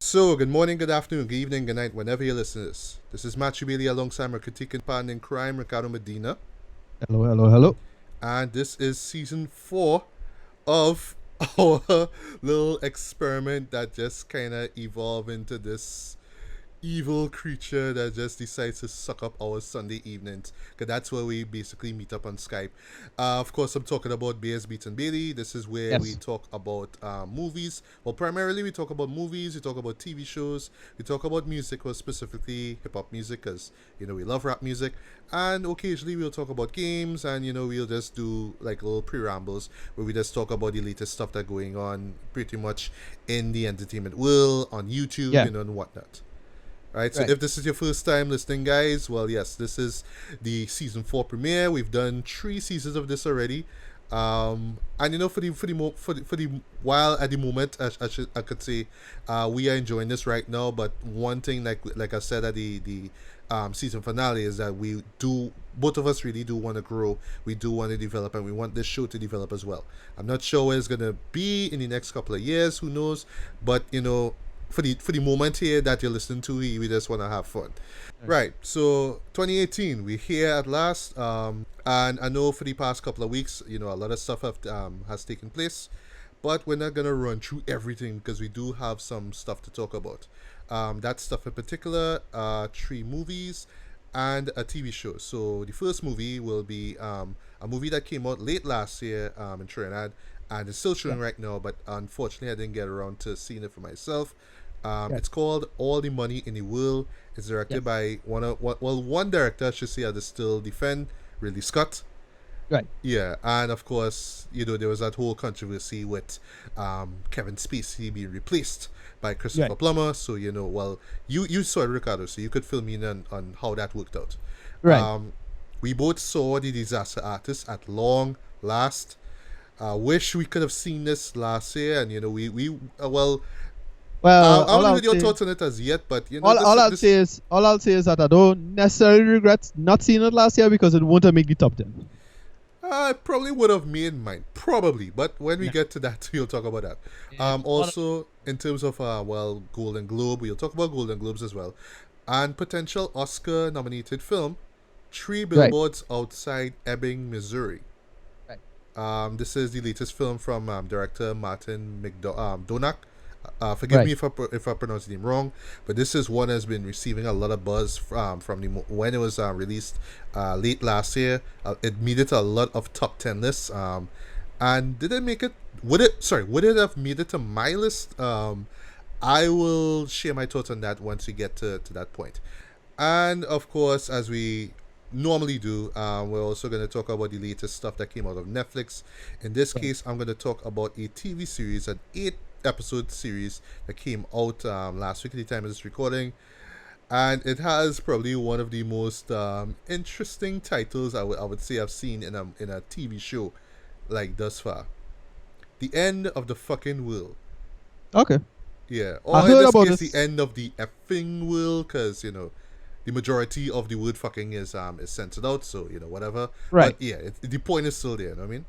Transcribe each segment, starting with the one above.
So, good morning, good afternoon, good evening, good night, whenever you listen to this. This is Matthew Bailey alongside my critique and partner in crime, Ricardo Medina. Hello, hello, hello. And this is season 4 of our little experiment that just kind of evolved into this evil creature that just decides to suck up our Sunday evenings. Because that's where we basically meet up on Skype. Of course, I'm talking about Beers, Beats, and Bailey. This is where we Yes. talk about movies. Well, primarily we talk about movies, we talk about TV shows, we talk about music, well, specifically hip hop music, because, we love rap music. And occasionally we'll talk about games, and, we'll just do like little preambles where we just talk about the latest stuff that's going on pretty much in the entertainment world, on YouTube, Yeah. and whatnot. Right, so Right. if this is your first time listening, guys, well, yes, this is the season 4 premiere. We've done 3 seasons of this already, and for the while at the moment, I could say, we are enjoying this right now. But one thing, like I said at the season finale, is that both of us really do want to grow. We do want to develop, and we want this show to develop as well. I'm not sure where it's gonna be in the next couple of years. Who knows? But for the moment here that you're listening to, we just want to have fun. Right. So 2018, we're here at last. And I know for the past couple of weeks, a lot of stuff has taken place, but we're not gonna run through everything because we do have some stuff to talk about. That stuff in particular, 3 movies and a TV show. So the first movie will be a movie that came out late last year in Trinidad, and it's still showing right now. But unfortunately, I didn't get around to seeing it for myself. Yes. It's called All the Money in the World. It's directed by one director, I should say, I still defend, Ridley Scott. Right. Yeah, and of course, there was that whole controversy with Kevin Spacey being replaced by Christopher Right. Plummer. So you saw it, Ricardo, so you could fill me in on how that worked out. Right. We both saw The Disaster Artist at long last. Wish we could have seen this last year, and Well, I all haven't I'll heard your say, thoughts on it as yet, but all I'll say is that I don't necessarily regret not seeing it last year because it won't have made the top 10. I probably would have made mine, probably, but when we Yeah. get to that, we'll talk about that. Yeah. Also, in terms of Golden Globe, we'll talk about Golden Globes as well, and potential Oscar-nominated film, Three Billboards Outside Ebbing, Missouri. Right. This is the latest film from director Martin McDonagh. Forgive Right. me if I pronounce the name wrong, but this is one that's been receiving a lot of buzz when it was released late last year. It made it a lot of top 10 lists. And did it make it? Would it have made it to my list? I will share my thoughts on that once we get to that point. And of course, as we normally do, we're also going to talk about the latest stuff that came out of Netflix. In this case, I'm going to talk about a TV series, an 8-episode series that came out last week at the time of this recording. And it has probably one of the most interesting titles I would say I've seen in a TV show like thus far. The End of the Fucking World. Okay. Yeah, I or in heard this about case, this. the end of the effing world, because the majority of the word "fucking" is censored out, so whatever. Right. But yeah, the point is still there. You know what I mean?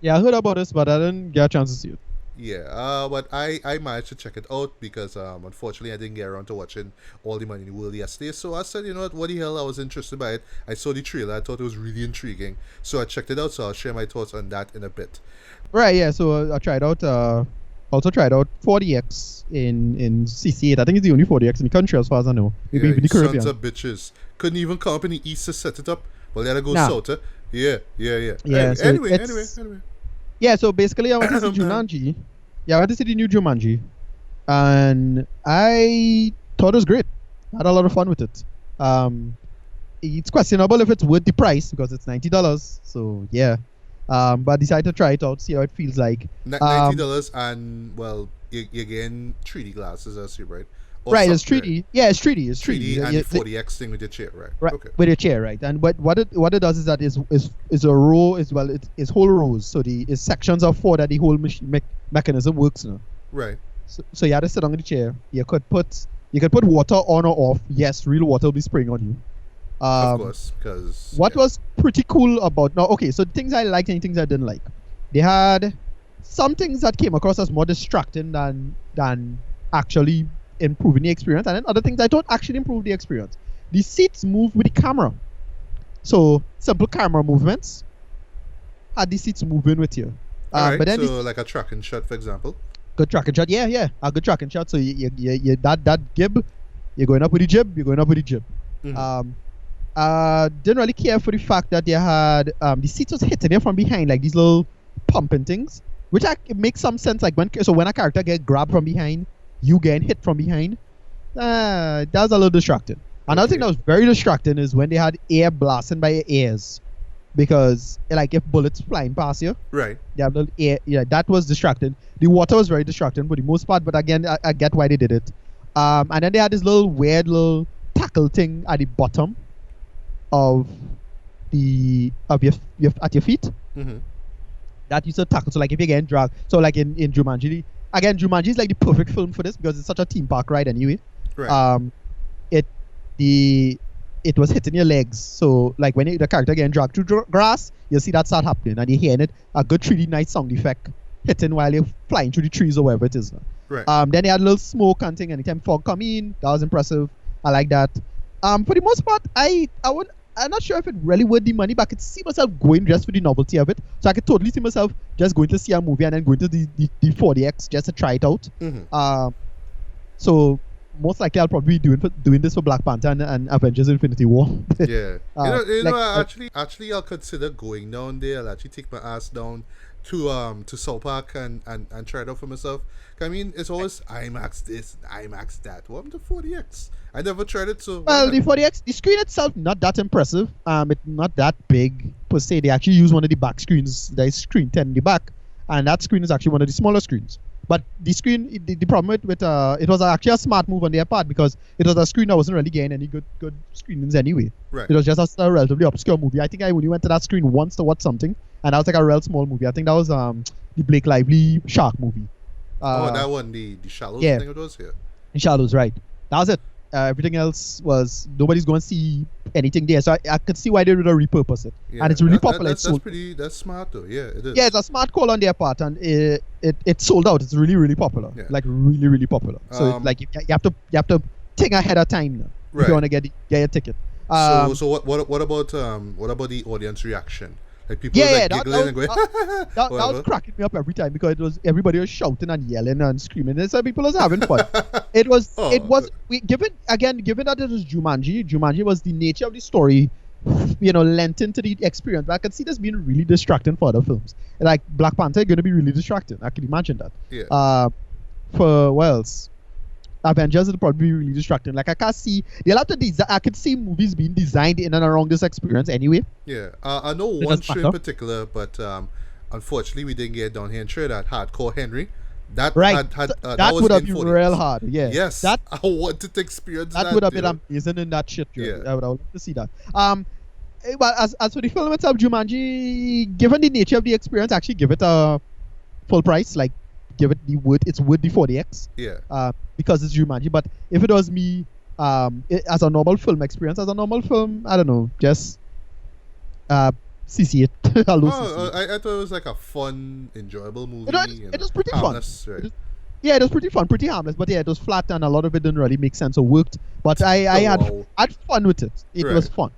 Yeah, I heard about this, but I didn't get a chance to see it. Yeah. But I managed to check it out because unfortunately I didn't get around to watching All the Money in the World yesterday. So I said, what the hell? I was interested by it. I saw the trailer. I thought it was really intriguing. So I checked it out. So I'll share my thoughts on that in a bit. Right. Yeah. So I tried out. Also tried out 40x in CC8. I think it's the only 40x in the country as far as I know. Maybe Yeah, even the sons Caribbean. of bitches. Couldn't even come up in the east to set it up. Well, they had to go Nah. south. Yeah. Yeah, so Anyway. it's- Yeah, so basically I went to see Jumanji. Yeah, I went to see the new Jumanji. And I thought it was great. I had a lot of fun with it. It's questionable if it's worth the price because it's $90. So yeah. But I decided to try it out, see how it feels like. $90 and you're getting 3D glasses, I assume, right? Or Right, it's something, 3D. Yeah, it's 3D. It's 3D 3D. and Yeah, the 40x thing with your chair, right? right, Okay. with a chair, right? And what it does is that is a row as well. It's whole rows. So it's sections of 4 that the whole mechanism works now. Right. So you had to sit on the chair. You could put water on or off. Yes, real water will be spraying on you. Of course, because What was pretty cool about now? Okay, so things I liked and things I didn't like. They had some things that came across as more distracting than actually improving the experience, and then other things I thought actually improved the experience. The seats move with the camera, so simple camera movements had the seats moving with you. Alright, But then so like a tracking shot, for example. good tracking shot, yeah, a good tracking shot. So you that gib, you're going up with the jib, you're going up with the jib. Didn't really care for the fact that they had the seats was hitting you from behind, like these little pumping things, which it makes some sense. Like when a character get grabbed from behind, you getting hit from behind. That was a little distracting. Another thing that was very distracting is when they had air blasting by your ears, because like if bullets flying past you, right? They have little air. Yeah, that was distracting. The water was very distracting for the most part, but again, I get why they did it. And then they had this little weird little tackle thing at the bottom of your at your feet. That used to tackle. So like if you're getting dragged, so like in Jumanji, again, Jumanji is like the perfect film for this because it's such a theme park ride anyway. Right. It was hitting your legs. So like when the character getting dragged through grass, you'll see that start happening, and you're hearing it, a good 3D nice sound effect hitting while you're flying through the trees or wherever it is. Right. Then they had a little smoke and thing, anytime fog come in, that was impressive. I like that. For the most part, I'm not sure if it really worth the money, but I could see myself going just for the novelty of it. So I could totally see myself just going to see a movie and then going to the 4DX just to try it out. So most likely I'll probably be doing this for Black Panther and Avengers Infinity War. Yeah. Actually I'll consider going down there. I'll actually take my ass down to South Park and try it out for myself. I mean, it's always IMAX this, IMAX that. What happened to 4DX? I never tried it, so... Well, the 4DX, the screen itself, not that impressive. It's not that big, per se. They actually use one of the back screens. There is screen 10 in the back, and that screen is actually one of the smaller screens. But the screen, the problem with it was actually a smart move on their part, because it was a screen that wasn't really getting any good screenings anyway. Right. It was just a relatively obscure movie. I think I only went to that screen once to watch something, and that was like a real small movie. I think that was the Blake Lively shark movie. That one, the Shallows thing it was here. In Shallows, right. That was it. Everything else was, nobody's going to see anything there. So I could see why they would have repurposed it. Yeah, and it's really popular. That's smart though. Yeah, it is. Yeah, it's a smart call on their part, and it sold out. It's really, really popular. Yeah. Like really, really popular. So it's like you have to think ahead of time now if you want to get your ticket. So what about the audience reaction? Like people giggling and going. That was cracking me up every time, because everybody was shouting and yelling and screaming, and so people was having fun. Given that it was Jumanji was the nature of the story, lent into the experience. But I can see this being really distracting for other films. Like Black Panther going to be really distracting. I can imagine that. Yeah. For what else? Avengers will probably be really distracting. Like I can't see they'll have to design. I could see movies being designed in and around this experience anyway. Yeah, I know one show in particular, but unfortunately we didn't get down here in Trinidad. Hardcore Henry. That that would have been real hard. Yeah. Yes. I wanted to experience that. That would have been amazing in that shit. Yeah. I would have loved to see that. But as for the film itself, Jumanji, given the nature of the experience, actually give it a full price. Like give it it's worth the 40x. Yeah. Because it's Jumanji. But if it was me, as a normal film experience, I don't know, just CC it. I thought it was like a fun, enjoyable movie. It was pretty harmless, fun. Right? It was pretty fun, pretty harmless. But yeah, it was flat, and a lot of it didn't really make sense or worked. But I had fun with it. It was fun.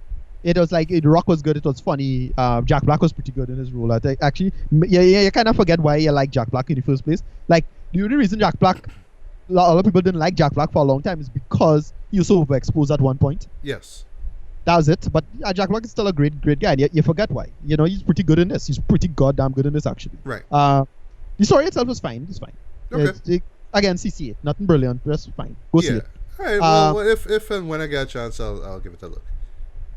It was like, The Rock was good. It was funny. Jack Black was pretty good in his role. I think actually, you kind of forget why you like Jack Black in the first place. Like the only reason Jack Black, a lot of people didn't like Jack Black for a long time, is because he was so overexposed at one point. Yes. That was it. But Jack Black is still a great guy. And you forget why. He's pretty good in this. He's pretty goddamn good in this, actually. Right. The story itself was fine. It's fine. Okay. Again, CC it. Nothing brilliant. Just fine. Go see it. All right. Well, if and when I get a chance, I'll give it a look.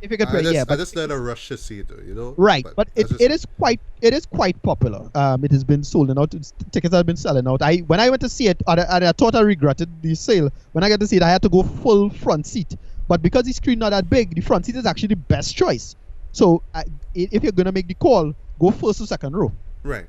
If you could play, I just let a rush to see it, though, Right, but it is quite popular. It has been sold out. Tickets have been selling out. When I went to see it, I thought I regretted the sale. When I got to see it, I had to go full front seat. But because the screen not that big, the front seat is actually the best choice. So if you're gonna make the call, go first or second row. Right.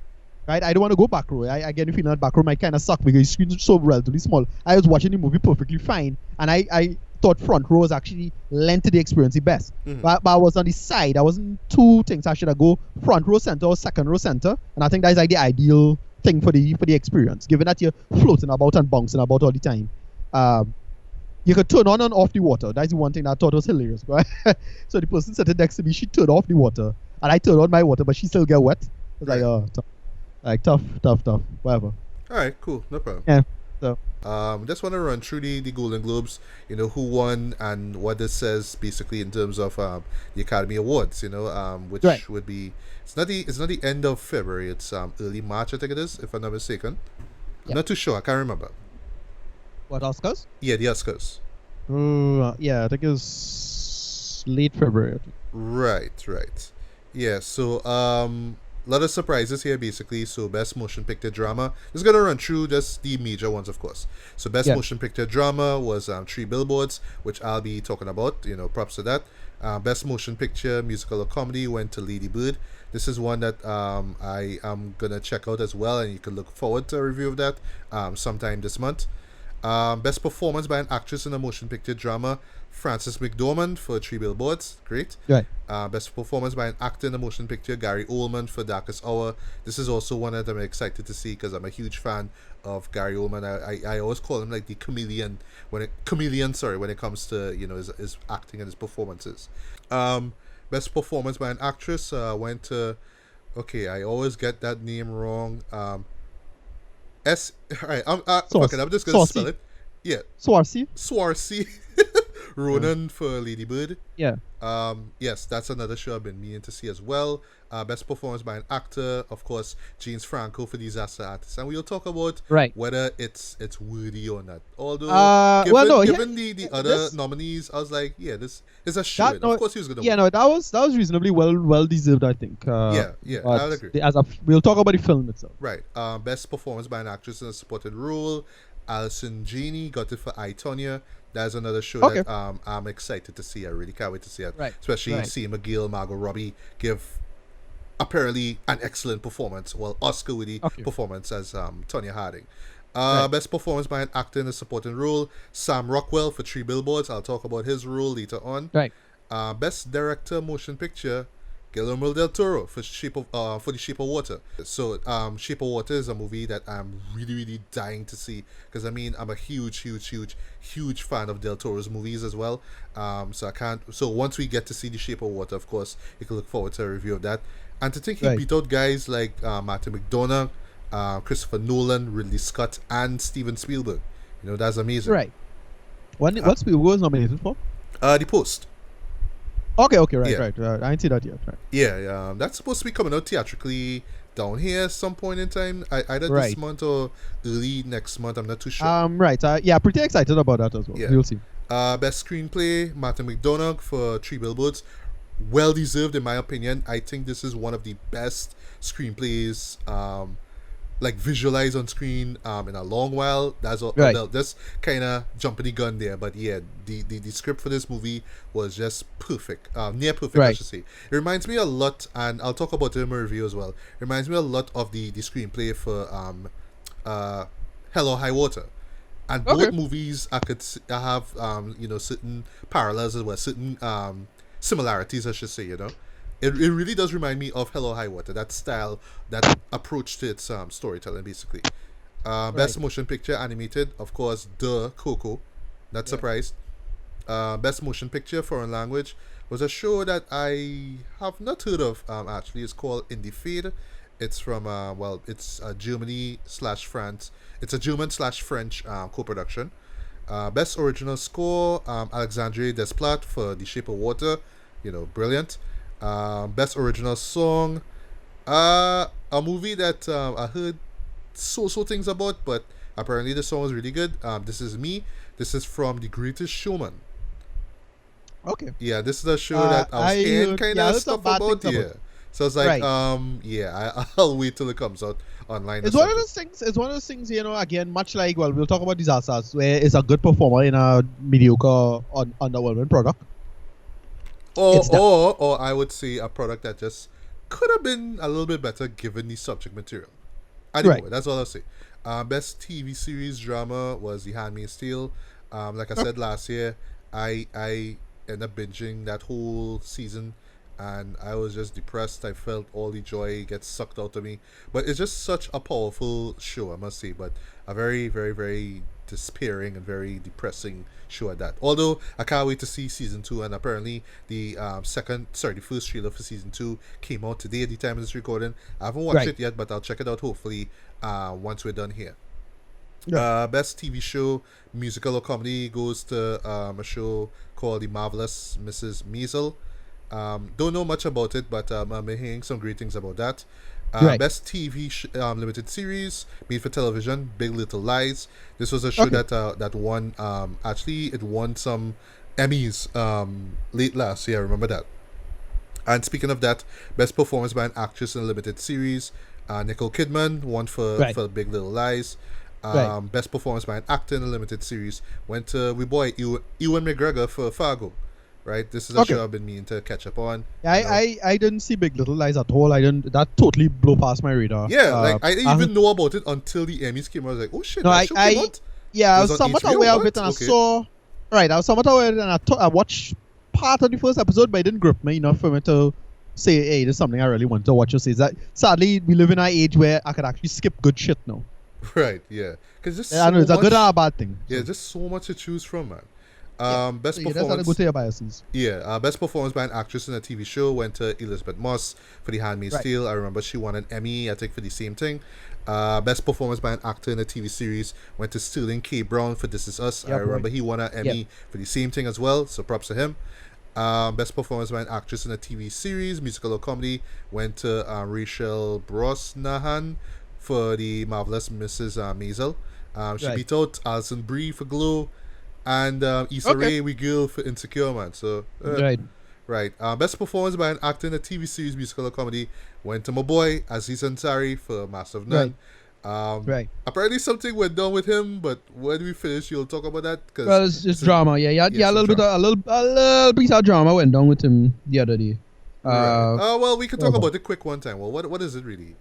Right. I don't want to go back row. I get the feeling that back row might kind of suck because the screen is so relatively small. I was watching the movie perfectly fine, and I thought front row was actually lent to the experience the best. Mm-hmm. But I was on the side. I wasn't two things. I should have go front row center or second row center, and I think that's like the ideal thing for the experience, given that you're floating about and bouncing about all the time. you could turn on and off the water. That's the one thing that I thought was hilarious. Right? So the person sitting next to me, she turned off the water, and I turned on my water, but she still get wet. It's like, oh, tough, whatever. All right, cool, no problem. Yeah. So just want to run through the Golden Globes, who won and what this says basically in terms of the Academy Awards, which would be it's not the end of February, it's early March, I think it is, if I'm not mistaken. I'm not too sure, I can't remember. What, Oscars? Yeah, the Oscars. Yeah, I think it's late February. Right. Yeah, so a lot of surprises here basically. So best motion picture drama, just gonna run through just the major ones, of course. So best motion picture drama was Three Billboards, which I'll be talking about, props to that. Best motion picture musical or comedy went to Lady Bird. This is one that I am gonna check out as well, and you can look forward to a review of that sometime this month. Best performance by an actress in a motion picture drama, Frances McDormand for Three Billboards, great. Right. Best performance by an actor in a motion picture, Gary Oldman for Darkest Hour. This is also one that I'm excited to see because I'm a huge fan of Gary Oldman. I always call him like the chameleon when it comes to his acting and his performances. Best performance by an actress went to, I always get that name wrong. Alright, I'm just gonna spell it. Yeah. Swarcy. Ronan for Lady Bird. Yeah. Yes, that's another show I've been meaning to see as well. Best performance by an actor, of course, James Franco for Disaster Artist, and we'll talk about whether it's worthy or not. Although, given the other nominees, I was like, yeah, this is a show. Of course, he was gonna. Yeah, win. that was reasonably well deserved, I think. I would agree. We'll talk about the film itself. Right. Best performance by an actress in a supporting role, Alison Janney got it for I, Tonya. That's another show that I'm excited to see. I really can't wait to see it. Right. Especially seeing McGill, Margot Robbie give apparently an excellent performance. Well, Oscar-worthy performance as Tonya Harding. Best performance by an actor in a supporting role, Sam Rockwell for Three Billboards. I'll talk about his role later on. Right. Best director motion picture, Guillermo del Toro for The Shape of Water. So Shape of Water is a movie that I'm really, really dying to see because I'm a huge fan of del Toro's movies as well. So once we get to see The Shape of Water, of course, you can look forward to a review of that. And to think he beat out guys like Martin McDonagh, Christopher Nolan, Ridley Scott, and Steven Spielberg. That's amazing. Right. What Spielberg was nominated for? The Post. Right. I didn't see that yet. Right. Yeah, that's supposed to be coming out theatrically down here some point in time, either this month or early next month. I'm not too sure. Pretty excited about that as well. Yeah. We'll see. Best screenplay, Martin McDonagh for Three Billboards. Well deserved in my opinion. I think this is one of the best screenplays visualized on screen in a long while. That's all. Just kind of jumping the gun there, but yeah, the script for this movie was just perfect, near perfect, I should say. It reminds me a lot, and I'll talk about it in my review as well. It reminds me a lot of the screenplay for Hell or High Water, and both movies I have certain parallels as well, certain similarities, I should say. It really does remind me of Hello High Water, that style, that approach to its storytelling, basically. Best motion picture animated, of course, Coco. Not surprised. Best motion picture foreign language was a show that I have not heard of, actually. It's called In the Fade. It's from, it's Germany/France. It's a German/French co-production. Best original score, Alexandre Desplat for The Shape of Water. Brilliant. Best original song, a movie that I heard so things about, but apparently the song is really good. This Is Me. This is from The Greatest Showman. Okay. Yeah, this is a show that I was hearing kind of stuff about. Yeah. So it's like, I'll wait till it comes out online. It's one of those things. It's one of those things. Again, much like we'll talk about Disasters, where it's a good performer in a mediocre, underwhelming product. Or I would say a product that just could have been a little bit better given the subject material. Anyway, that's all I'll say. Best TV series drama was The Handmaid's Tale. Like I said last year, I ended up binging that whole season, and I was just depressed. I felt all the joy get sucked out of me. But it's just such a powerful show, I must say. But a very, very, very despairing and very depressing show at that. Although I can't wait to see season 2, and apparently the the first trailer for season 2 came out today at the time of this recording. I haven't watched it yet, but I'll check it out hopefully once we're done here. Best TV show, musical or comedy, goes to a show called The Marvelous Mrs. Maisel. Don't know much about it, but I'm hearing some great things about that. Best TV limited series, made for television, Big Little Lies. This was a show that won, actually it won some Emmys late last year, I remember that. And speaking of that, best performance by an actress in a limited series, Nicole Kidman won for Big Little Lies. Best performance by an actor in a limited series went to we boy Ewan McGregor for Fargo. Right, this is a show I've been meaning to catch up on. I didn't see Big Little Lies at all. That totally blew past my radar. I didn't even know about it until the Emmys came. I was like, oh shit, that show came out? Yeah, I was somewhat aware of it, and I saw. Right, I was somewhat aware, and I watched part of the first episode, but it didn't grip me enough for me to say, hey, this is something I really want to watch or see. That sadly, we live in an age where I could actually skip good shit now. Right, yeah, because it's a good or a bad thing. Yeah, just so much to choose from, man. Best performance. That's go to your biases. Best performance by an actress in a TV show went to Elizabeth Moss for The Handmaid's Tale. I remember she won an Emmy, I think, for the same thing. Best performance by an actor in a TV series went to Sterling K. Brown for This Is Us. I remember he won an Emmy for the same thing as well, so props to him. Best performance by an actress in a TV series, musical or comedy, went to Rachel Brosnahan for The Marvelous Mrs. Maisel. She beat out Alison Brie for Glow, and Issa Rae we girl for Insecure, man. So best performance by an actor in a TV series, musical or comedy, went to my boy Aziz Ansari for Master of None. Apparently something went down with him, but when we finish you'll talk about that. Well, it's just drama. A little bit of drama went down with him the other day. Well, we can talk about it quick one time. Well, what is it really?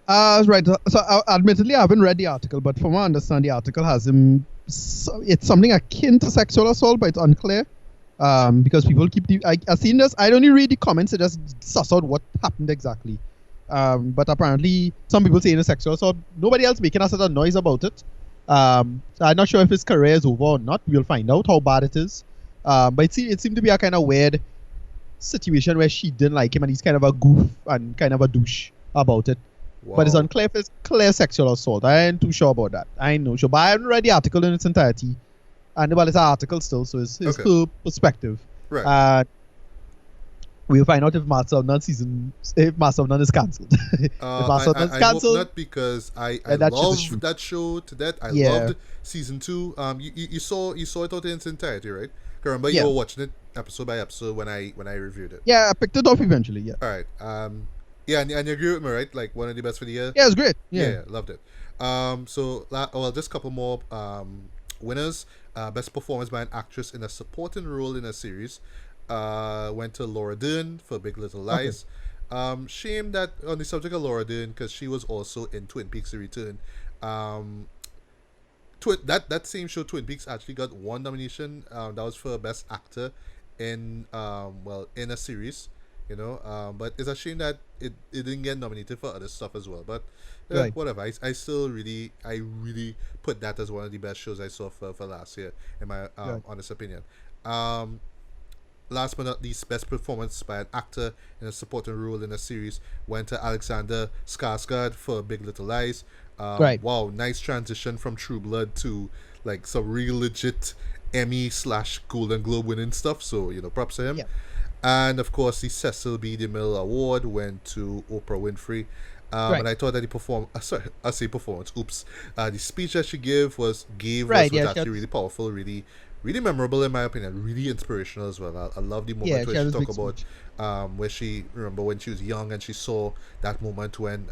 Right. So, admittedly, I haven't read the article, but from what I understand, the article has him. It's something akin to sexual assault, but it's unclear. Because people keep I've seen this. I don't even read the comments to just suss out what happened exactly. But apparently, some people saying it's sexual assault. Nobody else making a sort of noise about it. So I'm not sure if his career is over or not. We'll find out how bad it is. But it seemed to be a kind of weird situation where she didn't like him, and he's kind of a goof and kind of a douche about it. Wow. But it's unclear if it's clear sexual assault. I ain't too sure about that. I ain't no sure. But I haven't read the article in its entirety. And well, it's an article still, so it's her perspective. Right. We'll find out if Master of None is cancelled. If Master of None is cancelled, I hope not, because I love that show to death. I loved season 2. You saw it out in its entirety, right? I remember you were watching it episode by episode when I reviewed it. Yeah, I picked it up eventually. Yeah. All right. Yeah, and you agree with me, right? Like one of the best for the year. Yeah, it's great. Yeah, loved it. Just a couple more winners. Best performance by an actress in a supporting role in a series went to Laura Dern for Big Little Lies. Shame that on the subject of Laura Dern, because she was also in Twin Peaks: The Return. That same show, Twin Peaks, actually got one nomination. That was for Best Actor in a series. But it's a shame that it didn't get nominated for other stuff as well. But whatever. I still really put that as one of the best shows I saw for last year, in my honest opinion. Last but not least, best performance by an actor in a supporting role in a series went to Alexander Skarsgård for Big Little Lies. Wow, nice transition from True Blood to like some real legit Emmy/Golden Globe winning stuff. So props to him. Yeah. And of course, the Cecil B. DeMille Award went to Oprah Winfrey. And I thought that the speech that she gave was actually really powerful, really memorable in my opinion, really inspirational as well. I love the moment where she talked about where she remember when she was young and she saw that moment when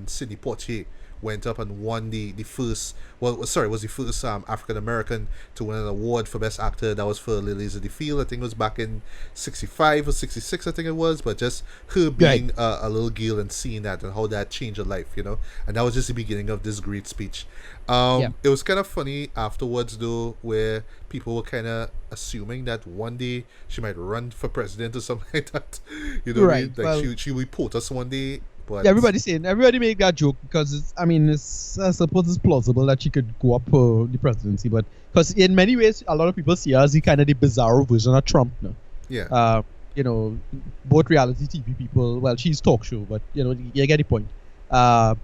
Sidney Poitier went up and won the first, was the first African American to win an award for Best Actor. That was for Lilies of the Field. I think it was back in '65 or '66. I think it was. But just her being a little girl and seeing that and how that changed her life, and that was just the beginning of this great speech. It was kind of funny afterwards though, where people were kind of assuming that one day she might run for president or something like that. You know what I mean? Like she will report us one day. But everybody made that joke because I suppose it's plausible that she could go up for the presidency, but because in many ways a lot of people see her as the kind of the bizarre version of Trump now. Yeah. Both reality TV people. Well, she's talk show, but you get the point.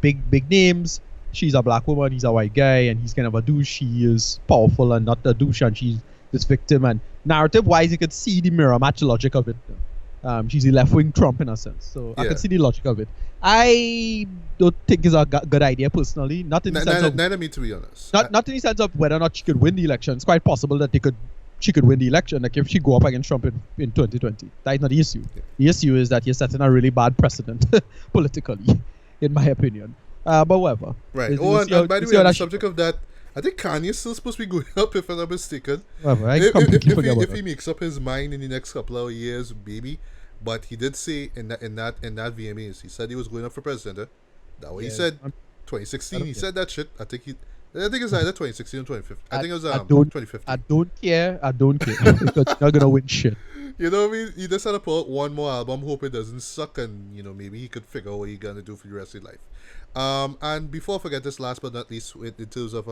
Big names. She's a black woman, he's a white guy, and he's kind of a douche. She is powerful and not a douche, and she's this victim. And narrative-wise, you could see the mirror match logic of it. She's a left-wing Trump in a sense, so I can see the logic of it. I don't think it's a good idea personally. Not in the sense of neither me, to be honest. Not in the sense of whether or not she could win the election. It's quite possible that she could win the election, like if she go up against Trump in 2020. That is not the issue. Yeah. The issue is that you're setting a really bad precedent politically, in my opinion. But whatever. Right. And by the way, on the subject of that, I think Kanye's still supposed to be going up, if I'm not mistaken. If he makes up his mind in the next couple of years, maybe. But he did say in that VMAs, he said he was going up for president. That what he said. 2016, he said that shit. I think it's either 2016 or 2015. I think it was 2015. I don't care because you're not gonna win shit. You know what I mean? He just had to put out one more album, hope it doesn't suck, and maybe he could figure out what he's gonna do for the rest of his life. And before I forget this, last but not least, in terms of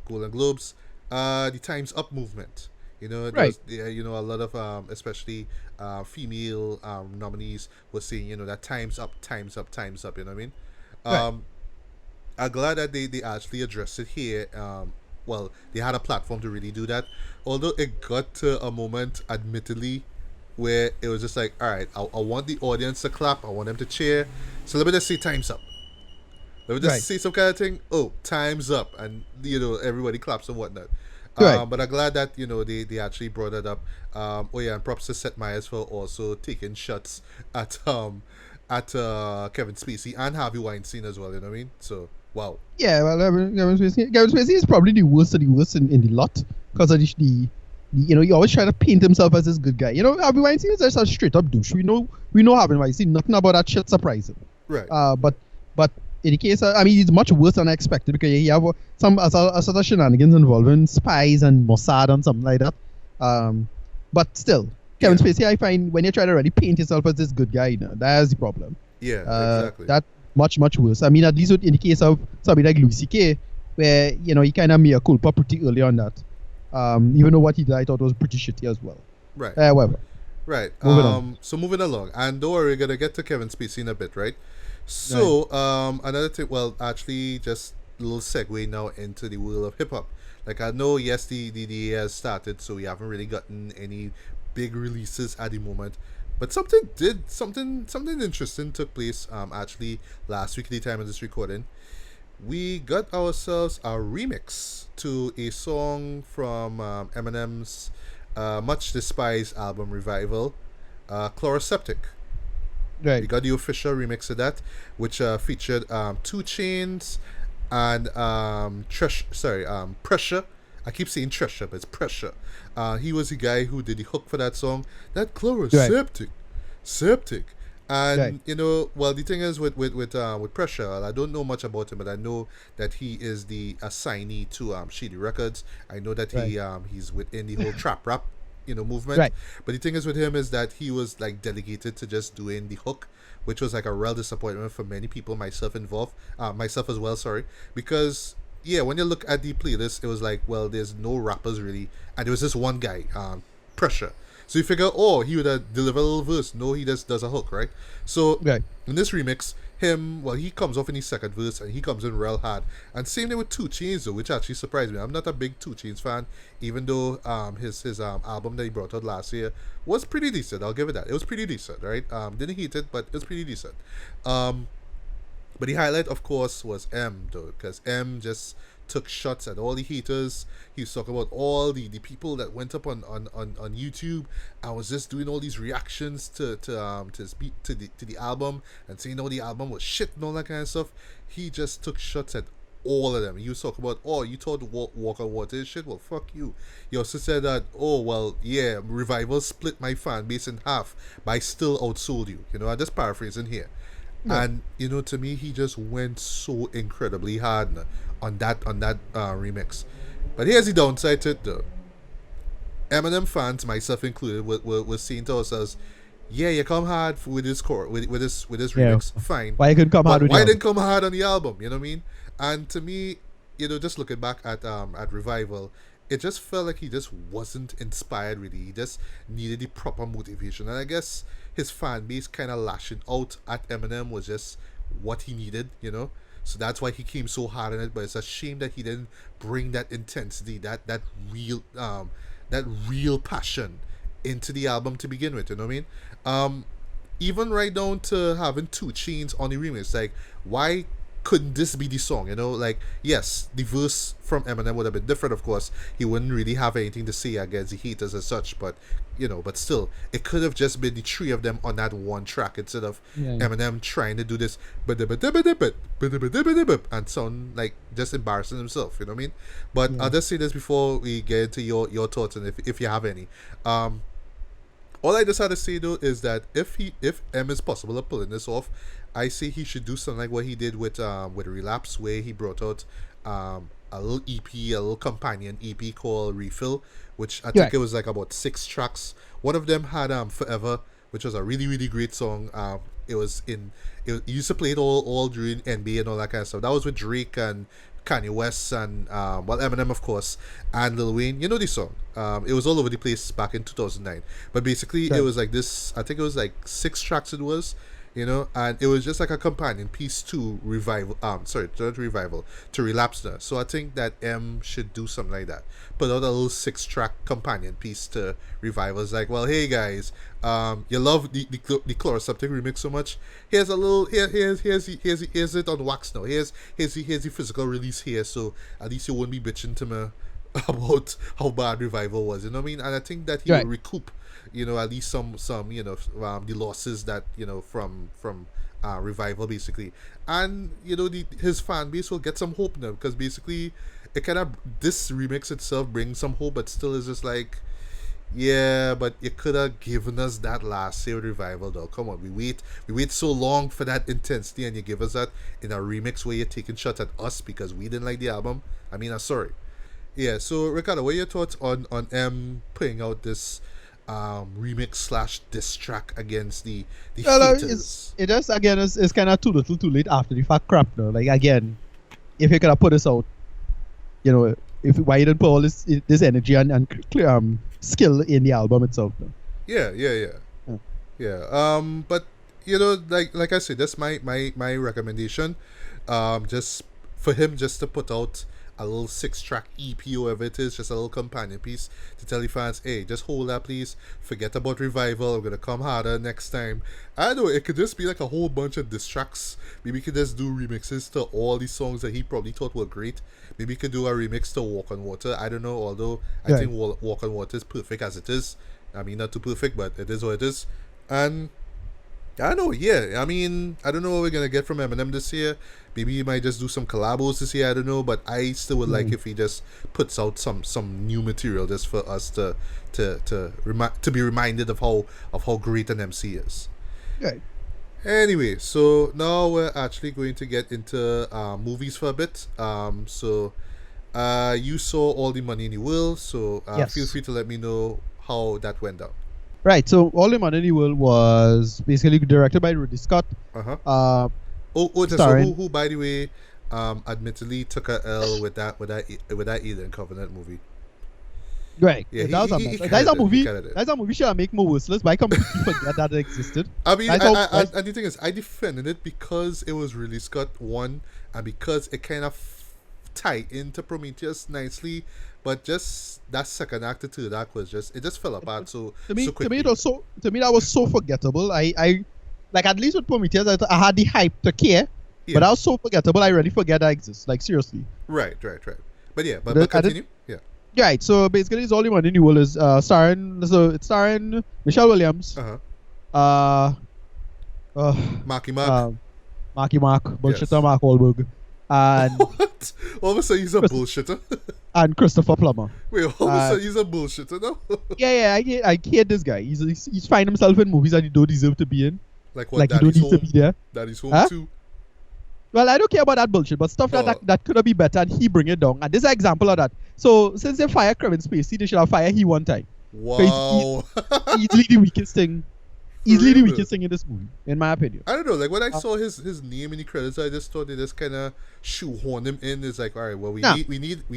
Golden Globes, the Time's Up movement. A lot of especially female nominees were saying, that time's up. You know what I mean? I'm glad that they actually addressed it here. They had a platform to really do that. Although it got to a moment, admittedly, where it was just like, all right, I want the audience to clap. I want them to cheer. So let me just say time's up. Let me just say some kind of thing. Oh, time's up. And, everybody claps and whatnot. But I'm glad that, they actually brought it up. And props to Seth Meyers for also taking shots at Kevin Spacey and Harvey Weinstein as well, you know what I mean? So, wow. Yeah, well, Kevin Spacey is probably the worst of the worst in the lot because of the he always try to paint himself as this good guy. Harvey Weinstein is just a straight up douche. We know Harvey Weinstein. Nothing about that shit surprising. Right. But in the case, it's much worse than I expected because you have some sort of shenanigans involving spies and Mossad and something like that. But still, Kevin Spacey, I find when you try to really paint yourself as this good guy, that's the problem. Yeah, exactly. That much worse. At least in the case of somebody like Louis C.K., where he kind of made a culpa pretty early on that. Even though what he did I thought was pretty shitty as well. Right. Whatever. Right. So moving along, and don't worry, we're gonna get to Kevin Spacey in a bit, right? So another thing, actually, just a little segue now into the world of hip hop. Like I know, yes, the year has started, so we haven't really gotten any big releases at the moment. But something interesting took place actually last week at the time of this recording. We got ourselves a remix to a song from Eminem's much despised album Revival, Chloraseptic. Right. We got the official remix of that, which featured 2 Chainz and Pressure. I keep saying Treasure, but it's Pressure. He was the guy who did the hook for that song. That Chloraseptic, septic. And the thing is with Pressure, I don't know much about him, but I know that he is the assignee to Shady Records. I know that he's within the whole trap rap movement. Right. But the thing is with him is that he was like delegated to just doing the hook, which was like a real disappointment for many people, myself as well, sorry, because when you look at the playlist, it was like, well, there's no rappers really, and there was this one guy, Pressure. So you figure, he would have delivered a little verse. No, he just does a hook, right? So in this remix, he comes off in his second verse and he comes in real hard. And same thing with 2 Chainz though, which actually surprised me. I'm not a big 2 Chainz fan, even though his album that he brought out last year was pretty decent. I'll give it that. It was pretty decent, right? Didn't hate it, but it was pretty decent. But the highlight, of course, was M though, because M just took shots at all the haters. He was talking about all the people that went up on YouTube and was just doing all these reactions to the album and saying the album was shit and all that kind of stuff. He just took shots at all of them. He was talking about, oh, you thought Walk on Water is shit? Well, fuck you. He also said that, oh, well, yeah, Revival split my fan base in half, but I still outsold you. I'm just paraphrasing here. Yeah. And, to me, he just went so incredibly hard on that remix. But here's the downside to it, though. Eminem fans, myself included, were saying to ourselves, yeah, you come hard with this remix, fine. Why you couldn't come hard? Why didn't come hard on the album? You know what I mean? And to me, just looking back at Revival, it just felt like he just wasn't inspired really. He just needed the proper motivation, and I guess his fan base kind of lashing out at Eminem was just what he needed. So that's why he came so hard on it. But it's a shame that he didn't bring that intensity, that real passion into the album to begin with. You know what I mean? Even right down to having 2 Chainz on the remix. Like, why couldn't this be the song? Like, yes, the verse from Eminem would have been different, of course. He wouldn't really have anything to say against the haters as such, but but still, it could have just been the 3 of them on that one track instead of Eminem trying to do this and sound like just embarrassing himself. You know what I mean? But I'll just say this before we get into your thoughts, and if you have any. All I just had to say though is that if M is possible of pulling this off, I say he should do something like what he did with Relapse, where he brought out a little EP, a little companion EP called Refill, which I think it was like about 6 tracks. One of them had Forever, which was a really, really great song. It used to play it all during NBA and all that kind of stuff. That was with Drake and Kanye West and Eminem, of course, and Lil Wayne. You know the song. It was all over the place back in 2009. But basically, it was like this. I think it was like 6 tracks. It was, and it was just like a companion piece to Revival. Not Revival, to Relapse now. So I think that M should do something like that. Put out a little 6-track companion piece to Revival. It's like, well, hey guys, you love the Chloraseptic remix so much. Here's a little here's it on wax now. Here's the physical release here. So at least you won't be bitching to me about how bad Revival was. You know what I mean? And I think that he will recoup, at least some the losses that from Revival basically, and his fan base will get some hope now, because basically it kind of, this remix itself brings some hope, but still is just like, yeah, but you could have given us that last year Revival though. Come on, we wait so long for that intensity, and you give us that in a remix where you're taking shots at us because we didn't like the album. I mean, I'm sorry. Yeah, so Ricardo, what are your thoughts on M putting out this remix / diss track against the haters? It just, again, it's kind of too little too late after the fact crap though. Like, again, if you could have put this out, why you didn't put all this energy and skill in the album itself though? But like I said, that's my recommendation. Just for him just to put out a little 6-track EP or whatever it is, just a little companion piece to tell the fans, hey, just hold that please, forget about Revival, I'm gonna come harder next time. I don't know, it could just be like a whole bunch of diss tracks. Maybe he could just do remixes to all the songs that he probably thought were great. Maybe he could do a remix to Walk on Water. I don't know, although I think Walk on Water is perfect as it is. I mean, not too perfect, but it is what it is. And I don't know, I mean, I don't know what we're gonna get from Eminem this year. Maybe he might just do some collabos this year, I don't know, but I still would like if he just puts out some new material just for us to be reminded of how great an MC is. Right. Anyway, so now we're actually going to get into movies for a bit. So you saw All the Money in the World, so feel free to let me know how that went down. Right, so All the Money in the World was basically directed by Ridley Scott. Who by the way, admittedly took a L with that Alien Covenant movie. Right, that's a movie should I make more worthless, but I completely forget that it existed. I mean, and the thing is, I defended it because it was Ridley Scott one, and because it kind of tied into Prometheus nicely. But just that second act to third act was just, it just fell apart so quickly. To me that was so forgettable. I like, at least with Prometheus I had the hype to care, Yeah. But that was so forgettable. I really forget that exists. Like seriously. Right. But yeah, but continue. Yeah. Right. So basically, it's all you want in the world is it's starring Michelle Williams. Uh-huh. Marky Mark. Marky Mark, bullshitter Yes. Mark Wahlberg, and What? All of a sudden he's a bullshitter. and Christopher Plummer. Wait, all of a sudden he's a bullshitter now. Yeah, I hate this guy. He's find himself in movies that he don't deserve to be in. Like what? Like he don't Daddy's need to home. be there. Daddy's home Huh? too. Well, I don't care about that bullshit, but stuff that could have been better, and he bring it down. And this is an example of that. So since they fire Kevin Spacey, they should have fired he one time. Wow. Easily the weakest thing. Easily the Really? weakest thing in this movie, in my opinion. I don't know. Like when I saw his name in the credits, I just thought they just kind of shoehorn him in. It's like, all right, well, we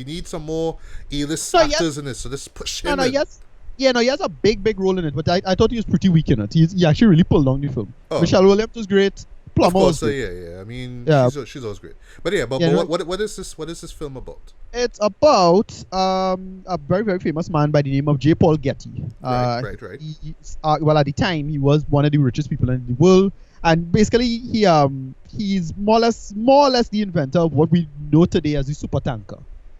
need some more A-list actors in this, so let's push him. He has a big role in it, but I thought he was pretty weak in it. He actually really pulled down the film. Oh. Michelle Williams was great. Of Plummer was course, great. yeah. I mean, Yeah. she's always great. But yeah, but what is this? What is this film about? It's about a very famous man by the name of J. Paul Getty. Right. Well, at the time he was one of the richest people in the world, and basically he's more or less the inventor of what we know today as the super tanker.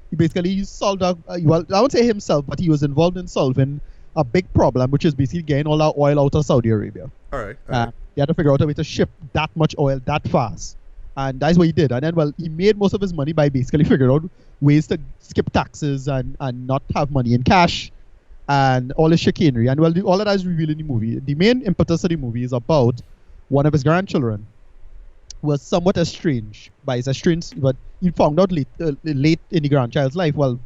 He basically solved I won't say himself, but he was involved in solving a big problem, which is basically getting all our oil out of Saudi Arabia. All right. He had to figure out a way to ship that much oil that fast. And that's what he did. And then, well, he made most of his money by basically figuring out ways to skip taxes and not have money in cash and all his chicanery. And, well, all of that is revealed in the movie. The main impetus of the movie is about one of his grandchildren was somewhat estranged by his estranged, but he found out late in the grandchild's life. Well,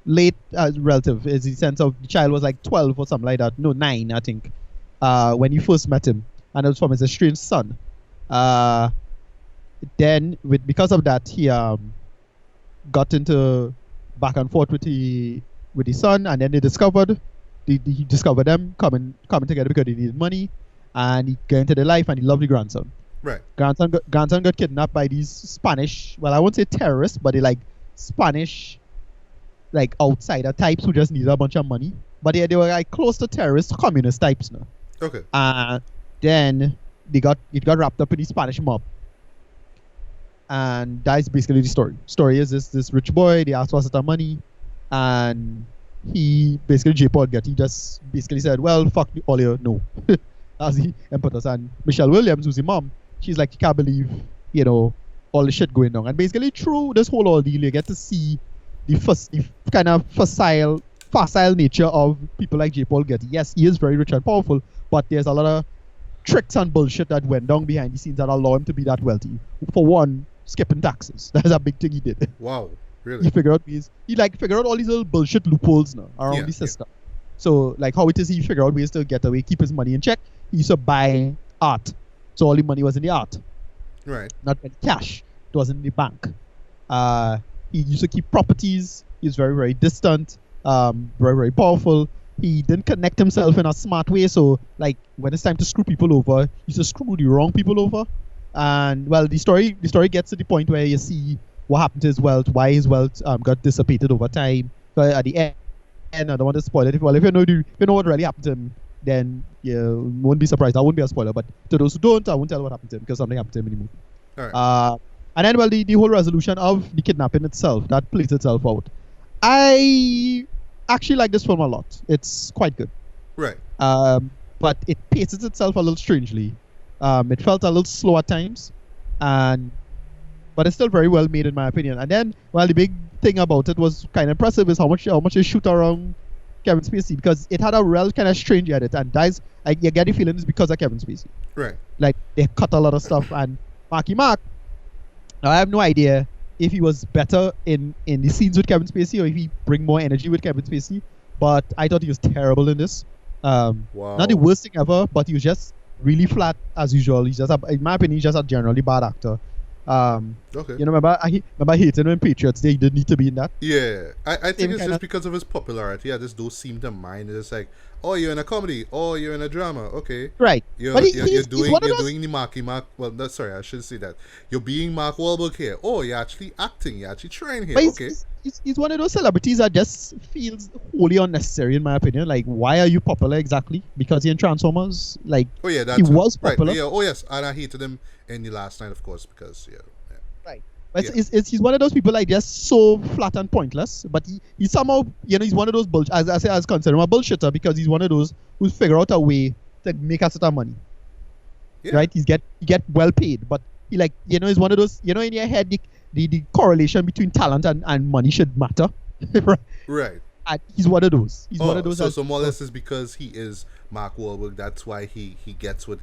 late relative is the sense of the child was like 12 or something like that. No, 9, I think, when you first met him. And it was from his estranged son. Then, because of that, he got into back and forth with the son, and then he discovered them coming together because they needed money, and he got into their life, and he loved the grandson. Right. Grandson got kidnapped by these Spanish, well, I won't say terrorists, but they like Spanish, like outsider types who just needed a bunch of money. But they were like close to terrorist communist types now. Okay. Then it got wrapped up in the Spanish mob. And that's basically the story. Story is this rich boy, they asked for a certain money, and he basically J. Paul Getty just basically said, well, fuck all you no. That's the impetus. And Michelle Williams, who's the mom, she's like, she can't believe, all the shit going on. And basically through this whole ordeal, you get to see the kind of facile nature of people like J. Paul Getty. Yes, he is very rich and powerful, but there's a lot of tricks and bullshit that went down behind the scenes that allow him to be that wealthy. For one, skipping taxes. That's a big thing he did. Wow, really? He figured out all these little bullshit loopholes now around the system. Yeah. So like how it is he figured out ways to get away, keep his money in check. He used to buy art. So all the money was in the art. Right. Not in cash. It wasn't in the bank. He used to keep properties. He was very, very distant, very powerful. He didn't connect himself in a smart way, so like when it's time to screw people over, he used to screw the wrong people over. And well, the story gets to the point where you see what happened to his wealth, why his wealth got dissipated over time. So at the end, I don't want to spoil it. If you know what really happened to him, then you won't be surprised. I won't be a spoiler, but to those who don't, I won't tell what happened to him because something happened to him in the movie. All right. And then, well, the whole resolution of the kidnapping itself, that plays itself out. I actually like this film a lot. It's quite good. Right. But it paces itself a little strangely. It felt a little slow at times, but it's still very well made in my opinion. And then, well, the big thing about it was kind of impressive is how much they shoot around Kevin Spacey, because it had a real kind of strange edit, and you get the feeling it's because of Kevin Spacey. Right. Like they cut a lot of stuff, and Marky Mark. Now I have no idea if he was better in the scenes with Kevin Spacey or if he bring more energy with Kevin Spacey, but I thought he was terrible in this. Wow. Not the worst thing ever, but he was just really flat as usual. He's just, in my opinion, he's just a generally bad actor. Okay. Remember hating when Patriots, they didn't need to be in that. Yeah, I think it's just because of his popularity. I just don't seem to mind. It's like, oh, you're in a comedy, oh, you're in a drama, okay. Right. You're doing the Marky Mark. Well, no, sorry, I shouldn't say that. You're being Mark Wahlberg here. Oh, you're actually acting. You're actually trying here. But okay. He's one of those celebrities that just feels wholly unnecessary in my opinion. Like, why are you popular exactly? Because you're in Transformers? Like, oh yeah, he was popular. Right. Yeah. Oh yes, and I hated him in the last night, of course, because Right. But Yeah. he's one of those people like just so flat and pointless. But he somehow, he's one of those as I say, as consider him a bullshitter because he's one of those who figure out a way to make a certain money. Yeah. Right? He get well paid, but he like he's one of those in your head the correlation between talent and money should matter. Right. And he's one of those. He's one of those. So more or less is because he is Mark Wahlberg. That's why he gets what.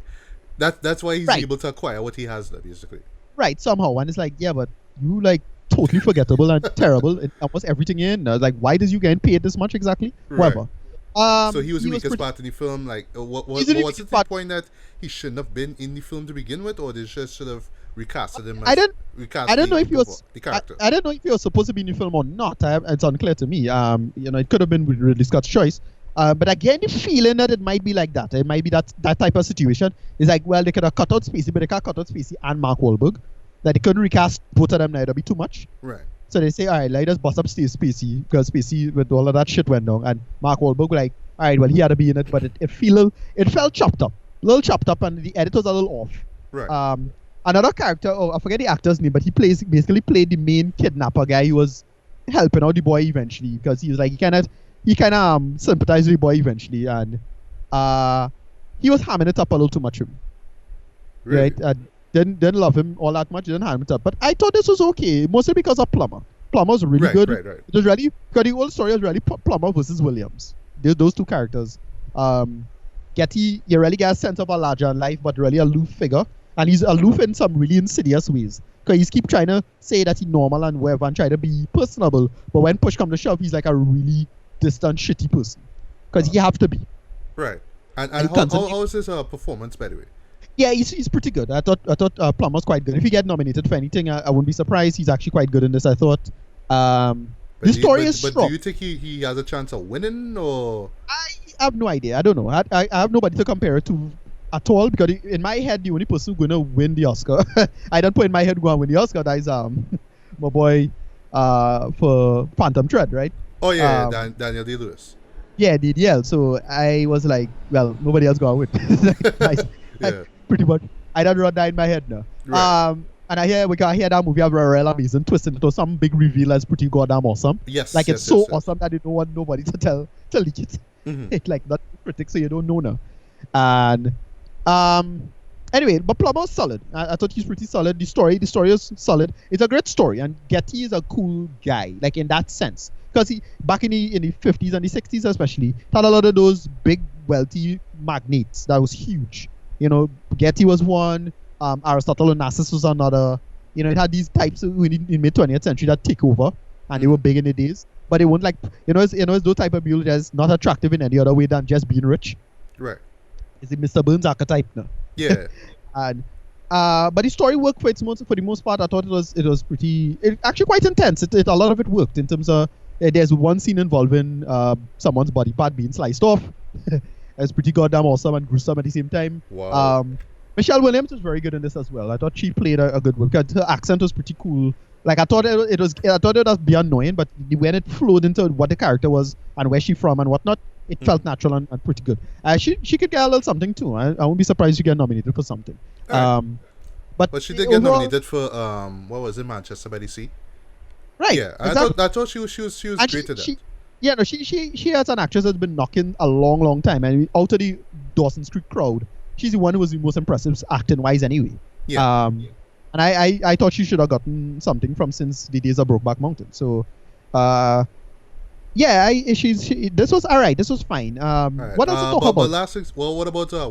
That's why he's able to acquire what he has, basically. Right, somehow. And it's like, yeah, but you like totally forgettable and terrible in almost everything in. Like, why does you getting paid this much exactly? Right. Whatever. So he was the weakest part in the film. Like, what was it the point that he shouldn't have been in the film to begin with, or they just should have recasted him? I don't know if he was the character. I don't know if he was supposed to be in the film or not. It's unclear to me. It could have been Ridley Scott's choice. But again, the feeling that it might be like that. It might be that type of situation. It's like, well, they could have cut out Spacey, but they can't cut out Spacey and Mark Wahlberg. That they couldn't recast both of them now. That'd be too much. Right. So they say, all right, let's bust up Spacey because Spacey with all of that shit went down, and Mark Wahlberg like, all right, well, he had to be in it, but it felt chopped up, a little chopped up, and the edit was a little off. Right. Another character, I forget the actor's name, but he basically played the main kidnapper guy who was helping out the boy eventually because he was like he kind of sympathized with the boy eventually, and he was hamming it up a little too much for me. Really? Right? Didn't love him all that much. Didn't ham it up, but I thought this was okay, mostly because of Plummer. Plummer was really good. Right. It was really because the whole story was really Plummer versus Williams. Those two characters. Getty, you really get a sense of a larger life, but really aloof figure, and he's aloof in some really insidious ways. Because he's keep trying to say that he's normal and whatever, and try to be personable, but when push comes to shove, he's like a really distant, shitty person. Because he have to be. Right. And how is his performance, by the way? Yeah, he's pretty good. I thought Plummer's quite good. If he get nominated for anything, I wouldn't be surprised. He's actually quite good in this, I thought. The story is strong. But do you think he has a chance of winning, or? I have no idea. I don't know. I have nobody to compare it to at all, because in my head, the only person who's going to win the Oscar, I don't put in my head who's going to win the Oscar, that is my boy for Phantom Thread, right? Oh, yeah, Daniel Day-Lewis. Yeah, DDL. So I was like, well, nobody else going to win. Yeah. Pretty much. I don't run that in my head now. Right. And we can hear that movie have a real amazing twist into some big reveal that's pretty goddamn awesome. Yes. Like yes, it's so yes. awesome that you don't want nobody to leak it. Mm-hmm. It's like not critics, so you don't know now. And anyway, but Plummer's solid. I thought he's pretty solid. The story is solid. It's a great story, and Getty is a cool guy, like in that sense. Because he back in the 50s and the 60s especially, had a lot of those big wealthy magnates that was huge. Getty was one. Aristotle Onassis was another. It had these types in mid 20th century that take over, and they were big in the days. But they weren't like it's those type of people that's not attractive in any other way than just being rich. Right. It's the Mr. Burns archetype now. Yeah. And but the story worked for the most part. I thought it was pretty. It actually quite intense. A lot of it worked in terms of there's one scene involving someone's body part being sliced off. It's pretty goddamn awesome and gruesome at the same time. Wow. Michelle Williams was very good in this as well. I thought she played a good role because her accent was pretty cool. Like I thought it would be annoying, but when it flowed into what the character was and where she from and whatnot, it felt natural and pretty good. She could get a little something too. I won't be surprised she get nominated for something. Right. But she did get nominated for what was it, Manchester by the Sea? Right. Yeah, exactly. I thought she was great at that. Yeah, no, she as an actress has been knocking a long, long time, and out of the Dawson Street crowd, she's the one who was the most impressive acting wise anyway. Yeah. And I thought she should have gotten something from since the days of Brokeback Mountain. So, this was all right. This was fine. Right. What else to talk about?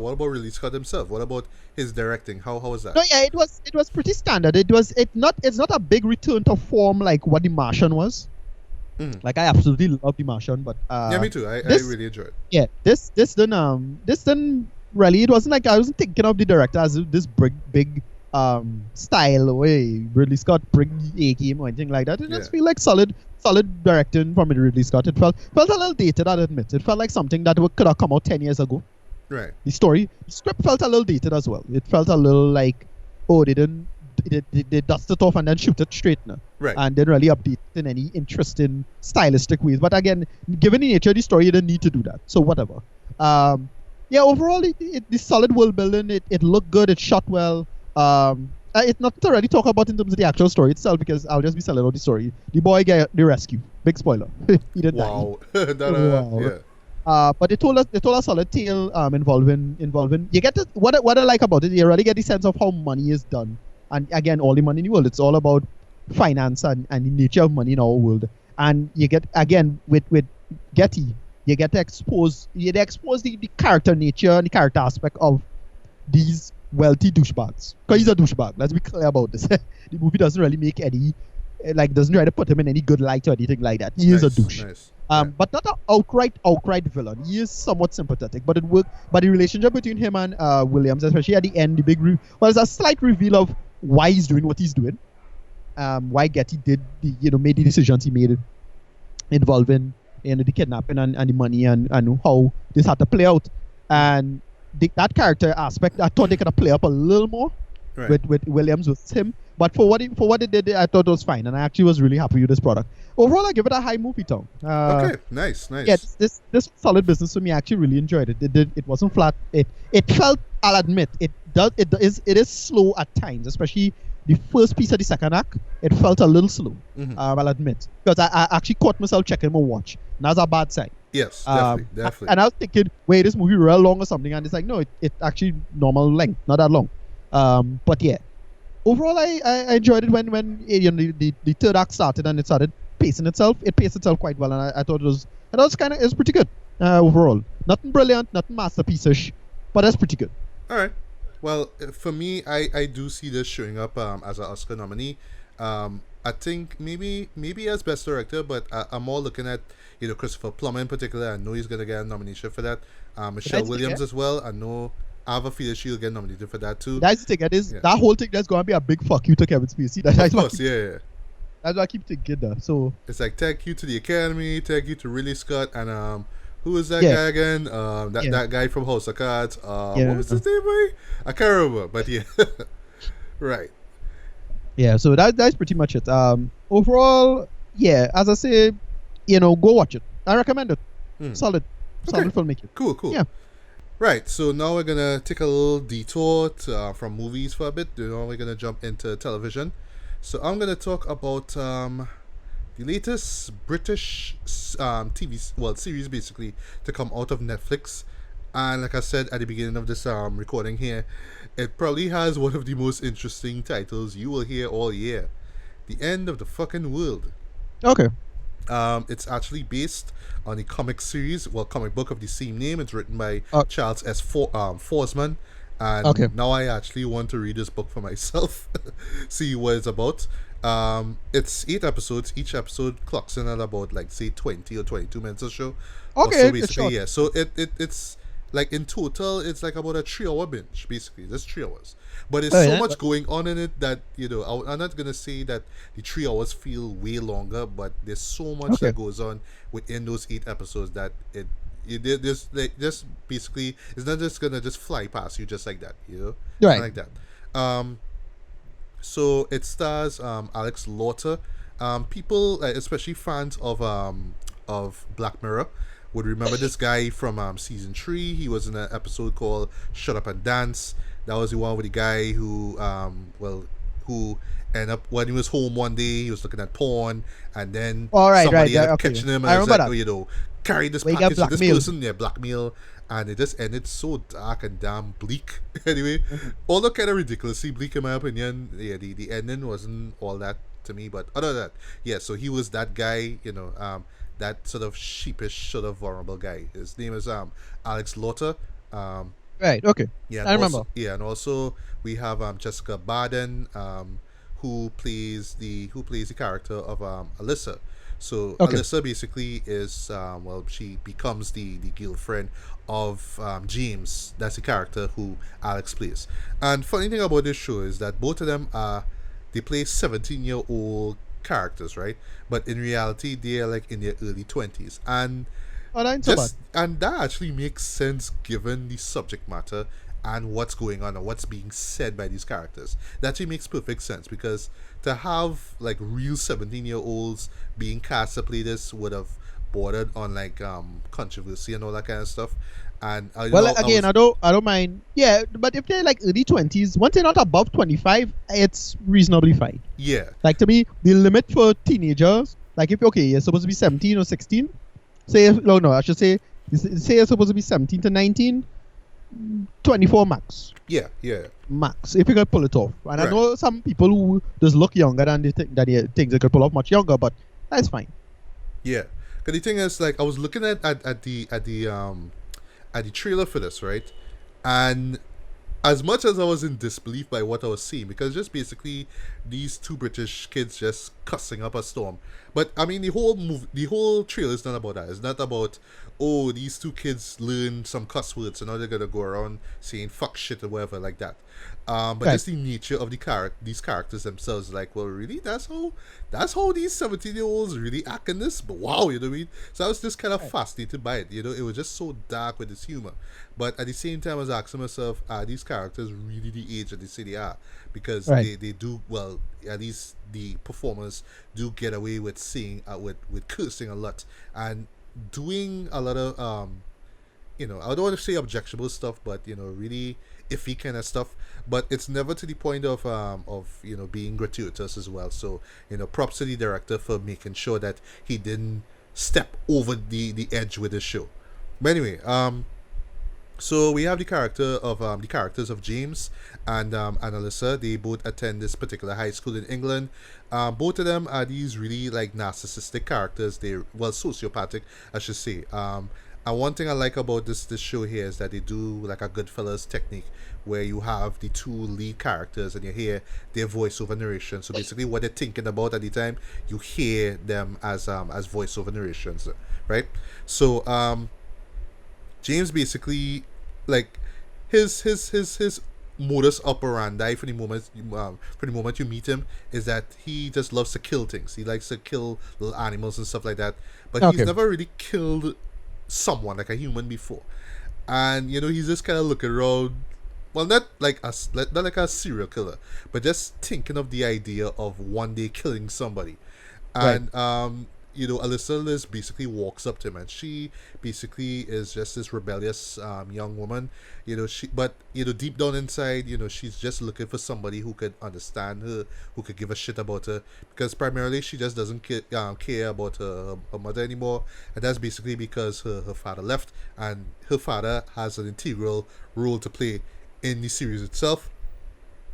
What about Ridley Scott himself? What about his directing? How was that? No, yeah, it was pretty standard. It's not a big return to form like what The Martian was. Mm. Like I absolutely love The Martian, but yeah, me too. I really enjoyed it. Yeah, this didn't really. It wasn't like I wasn't thinking of the director as this big style way Ridley Scott bring the A game or anything like that. It just feel like solid directing from Ridley Scott. It felt a little dated, I'll admit. It felt like something that could have come out 10 years ago. Right. The script felt a little dated as well. It felt a little like, they dust it off and then shoot it straight now. Right. And didn't really update it in any interesting stylistic ways. But again, given the nature of the story, you didn't need to do that. So whatever. Overall, the solid world building, it looked good. It shot well. it's not to really talk about in terms of the actual story itself because I'll just be selling out the story. The boy get the rescue. Big spoiler. He didn't Wow. die. Wow. Yeah. But they told us a solid tale involving you get to, what I like about it, you really get the sense of how money is done. And again, all the money in the world, it's all about finance and the nature of money in our world. And you get, again, with Getty, you get to expose the character nature and the character aspect of these wealthy douchebags. Because he's a douchebag. Let's be clear about this. The movie doesn't really make any, doesn't try to put him in any good light or anything like that. He is a douche. Nice. But not an outright villain. He is somewhat sympathetic, but it worked. But the relationship between him and Williams, especially at the end, it's a slight reveal of why he's doing what he's doing. Why Getty made the decisions he made involving the kidnapping and the money and how this had to play out. And that character aspect, I thought they could have played up a little more with Williams, with him. But for what they did, I thought it was fine, and I actually was really happy with this product. Overall, I give it a high movie tone. Okay, nice. Yeah, this was solid business for me. I actually really enjoyed it. It wasn't flat. It felt, I'll admit, it is slow at times, especially the first piece of the second act. It felt a little slow. Mm-hmm. I'll admit, because I actually caught myself checking my watch. And that's a bad sign. Yes, definitely. And I was thinking, wait, this movie real long or something? And it's like, no, it actually normal length, not that long. But yeah, overall, I enjoyed it when the third act started and it started pacing itself. It paced itself quite well, and I thought it was pretty good overall. Nothing brilliant, nothing masterpiece-ish, but that's pretty good. All right. Well, for me, I do see this showing up as an Oscar nominee. I think maybe as best director, but I'm more looking at Christopher Plummer in particular. I know he's gonna get a nomination for that. Michelle Williams as well. I know. I have a feeling she'll get nominated for that too. That's the thing. That whole thing. That's gonna be a big fuck you to Kevin Spacey. Of course, yeah. That's why I keep thinking that. So it's like thank you to the Academy, thank you to Ridley Scott, and who is that guy again? That guy from House of Cards. What was his name? I can't remember, but yeah, right. Yeah, so that's pretty much it. Overall, yeah, as I say, go watch it. I recommend it. Solid filmmaking. Cool. Yeah. Right, so now we're gonna take a little detour from movies for a bit. We're gonna jump into television. So I'm gonna talk about the latest British TV series basically to come out of Netflix. And like I said at the beginning of this recording here, it probably has one of the most interesting titles you will hear all year: The End of the Fucking World. Okay. It's actually based on a comic book of the same name. It's written by Charles S. Forsman. And now I actually want to read this book for myself, see what it's about. It's 8 episodes. Each episode clocks in at about, say 20 or 22 minutes or so. Okay, so basically, yeah. So it's like in total, it's like about a 3-hour binge, basically. Just 3 hours. But there's so much going on in it that, I'm not going to say that the 3 hours feel way longer, but there's so much that goes on within those 8 episodes that just basically, it's not just going to just fly past you just like that, Right. Like that. So it stars Alex Lauter. People, especially fans of Black Mirror, would remember this guy from season 3. He was in an episode called Shut Up and Dance. That was the one with the guy who ended up, when he was home one day, he was looking at porn, and then somebody ended up catching him and was like, carry this package to this person, blackmail, and it just ended so dark and damn bleak. Anyway, although kind of ridiculously bleak in my opinion, the ending wasn't all that to me, but other than that, so he was that guy, that sort of sheepish, sort of vulnerable guy. His name is Alex Lauter. Right. Okay. Yeah. I remember. And also we have Jessica Barden, who plays the character of Alyssa. So Alyssa basically is she becomes the girlfriend of James. That's the character who Alex plays. And funny thing about this show is that both of them they play 17-year-old characters, right? But in reality, they are like in their early 20s, and and that actually makes sense given the subject matter and what's going on and what's being said by these characters. That actually makes perfect sense, because to have like real 17-year-olds being cast to play this would have bordered on like controversy and all that kind of stuff. And Well, I again, was I don't mind. Yeah, but if they're like early 20s, once they're not above 25, it's reasonably fine. yeah Like to me, the limit for teenagers, like if okay, you're supposed to be 17 or 16. Say no, I should say you're supposed to be 17 to 19, 24 max. yeah Max, if you could pull it off. And Right. I know some people who just look younger than they think that they could pull off much younger, but that's fine. Yeah, because the thing is, like, I was looking at the trailer for this, right? And as much as I was in disbelief by what I was seeing, because just basically these two British kids just cussing up a storm. But I mean, the whole trailer is not about that. It's not about, oh, these two kids learn some cuss words and now they're gonna go around saying fuck shit or whatever like that. But Right. just the nature of these characters themselves, like, well, really, that's how these 17-year-olds really act in this. But wow, you know what I mean? So I was just kind of fascinated by it. You know, it was just so dark with its humor. But at the same time, I was asking myself, are these characters really the age that they say they are? Because Right. they do, well, at least the performers do get away with saying, with cursing a lot and doing a lot of, I don't want to say objectionable stuff, but, really iffy kind of stuff. But it's never to the point of being gratuitous as well. So, props to the director for making sure that he didn't step over the edge with the show. But anyway, so we have the characters of James and Alyssa. They both attend this particular high school in England. Both of them are these really like narcissistic characters. They're sociopathic, I should say. And one thing I like about this show here is that they do like a Goodfellas technique, where you have the two lead characters and you hear their voiceover narration. So basically, what they're thinking about at the time, you hear them as voiceover narrations, right? So James basically, like, his modus operandi for the moment you meet him is that he just loves to kill things. He likes to kill little animals and stuff like that. But Okay. he's never really killed someone like a human before. And he's just kind of looking around. Well, not like a serial killer, but just thinking of the idea of one day killing somebody. Right. And Alyssa Liz basically walks up to him, and she basically is just this rebellious young woman. Deep down inside, she's just looking for somebody who could understand her, who could give a shit about her, because primarily she just doesn't care about her mother anymore, and that's basically because her father left, and her father has an integral role to play in the series itself.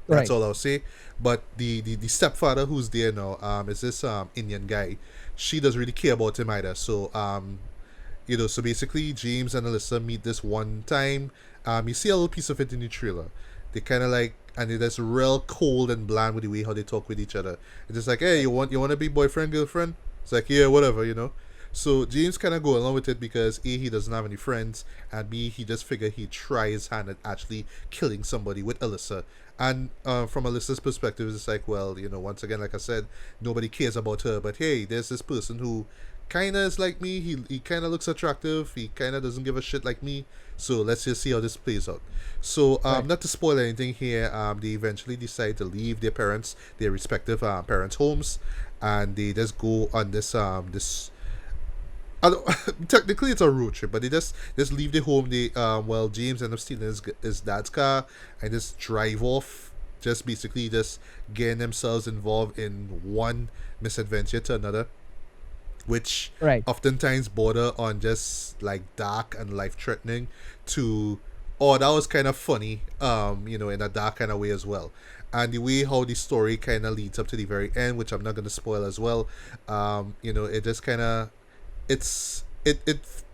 That's Right. all I'll say. But the stepfather who's there now is this Indian guy. She doesn't really care about him either. So so basically James and Alyssa meet this one time. You see a little piece of it in the trailer. They kind of like, and they're just real cold and bland with the way how they talk with each other. It's just like, hey, you want to be boyfriend girlfriend? It's like, yeah, whatever. So James kind of go along with it because A, he doesn't have any friends, and B, he just figured he'd try his hand at actually killing somebody with Alyssa. And from Alyssa's perspective, it's like, well, once again, like I said, nobody cares about her, but hey, there's this person who kind of is like me. He kind of looks attractive. He kind of doesn't give a shit like me. So let's just see how this plays out. So Right. not to spoil anything here, they eventually decide to leave their respective parents' homes, and they just go on this I don't, technically it's a road trip, but they just leave the home. James ends up stealing his dad's car and just drive off, just basically just getting themselves involved in one misadventure to another, which Right. oftentimes border on just like dark and life threatening to, oh, that was kind of funny, in a dark kind of way as well. And the way how the story kind of leads up to the very end, which I'm not going to spoil as well, it just kind of, it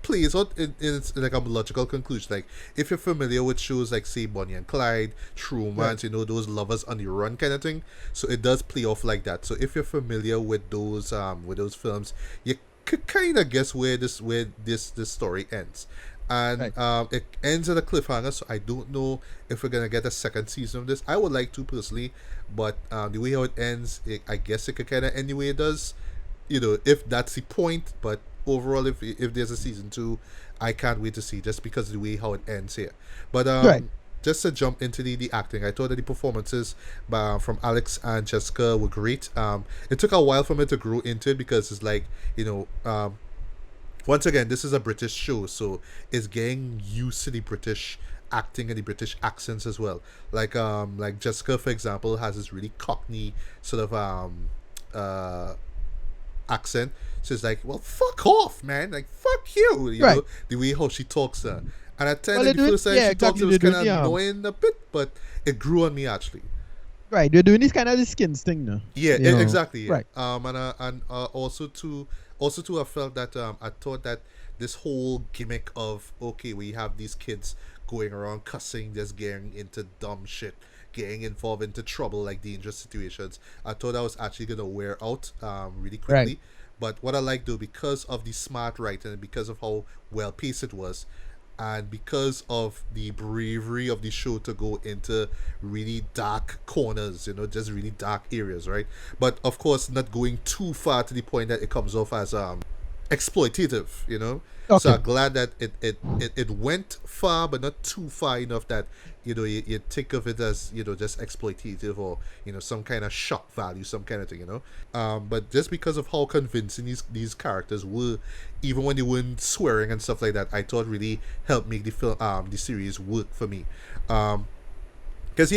plays out it's like a logical conclusion. Like, if you're familiar with shows like, say, Bonnie and Clyde, True Romance, Right. those lovers on the run kind of thing, so it does play off like that. So if you're familiar with those films, you could kind of guess where this story ends. And Right. it ends at a cliffhanger, so I don't know if we're gonna get a second season of this. I would like to personally, but the way how it ends, I guess it could kind of end the way it does, if that's the point. But overall, if there's a season two, I can't wait to see, just because of the way how it ends here. But Right. just to jump into the acting, I thought that the performances from Alex and Jessica were great. It took a while for me to grow into it because it's like, once again, this is a British show, so it's getting used to the British acting and the British accents as well. Like Jessica, for example, has this really Cockney sort of uh accent. So it's like, well, fuck off, man. Like, fuck you. You Right. know, the way how she talks. And at times, Well, like, they're the doing, first time yeah, she talks, exactly. it was They're kind doing of annoying a bit, but it grew on me actually. right. They're doing this kind of the skins thing now. Yeah, You know. exactly. Yeah. Right. Also too, I felt that I thought that this whole gimmick of okay, we have these kids going around cussing, just getting into dumb shit, getting involved into trouble, like dangerous situations. I thought that was actually gonna wear out really Right. quickly. But what I like though, because of the smart writing and because of how well paced it was, and because of the bravery of the show to go into really dark corners, you know, just really dark areas, right? But of course, not going too far to the point that it comes off as exploitative, you know. So Okay. I'm glad that it went far, but not too far enough that you think of it as just exploitative or some kind of shock value, some kind of thing, you know. But just because of how convincing these characters were, even when they weren't swearing and stuff like that, I thought really helped make the series work for me. Because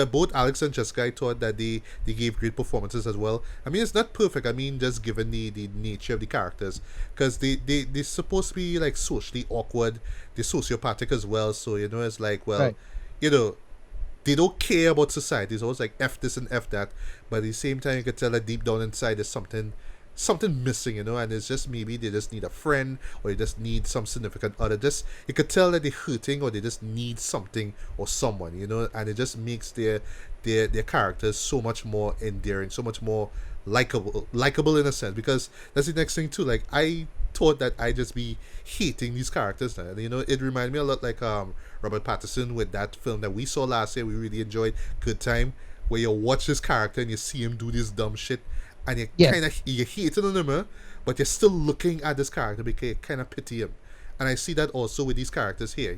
both Alex and Jessica, I thought that they gave great performances as well. I mean, it's not perfect. I mean, just given the nature of the characters, because they're supposed to be like socially awkward, they're sociopathic as well. So it's like, well, Right. you know, they don't care about society. It's always like F this and F that, but at the same time, you can tell that deep down inside there's something missing, and it's just maybe they just need a friend or they just need some significant other. Just you could tell that they're hurting or they just need something or someone, and it just makes their characters so much more endearing, so much more likable in a sense. Because that's the next thing too. Like I thought that I just be hating these characters now. It reminded me a lot like Robert Pattinson with that film that we saw last year. We really enjoyed Good Time, where you watch this character and you see him do this dumb shit and you kind Yes. of you hate it on him, but you're still looking at this character because you kind of pity him, and I see that also with these characters here.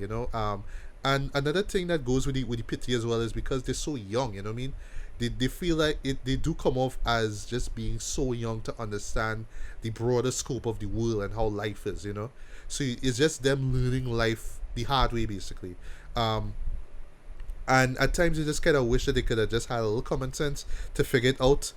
And another thing that goes with the pity as well is because they're so young. You know what I mean? They feel like they do come off as just being so young to understand the broader scope of the world and how life is. So it's just them learning life the hard way basically. Um, and at times you just kind of wish that they could have just had a little common sense to figure it out,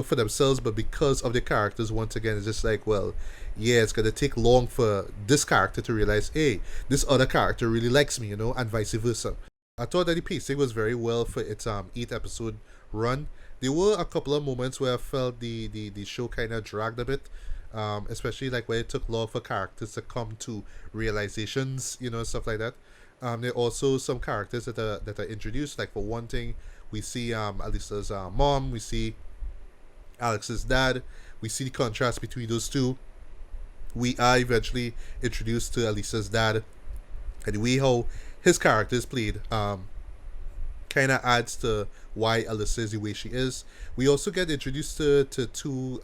for themselves. But because of the characters, once again, it's just like, well, yeah, it's gonna take long for this character to realize, hey, this other character really likes me, and vice versa. I thought that the pacing was very well for its 8 episode run. There were a couple of moments where I felt the show kind of dragged a bit, especially like where it took long for characters to come to realizations, stuff like that. There are also some characters that are introduced. Like for one thing, we see Alisa's mom, we see Alex's dad. We see the contrast between those two. We are eventually introduced to Alisa's dad, and the way how his character is played kind of adds to why Alyssa is the way she is. We also get introduced to two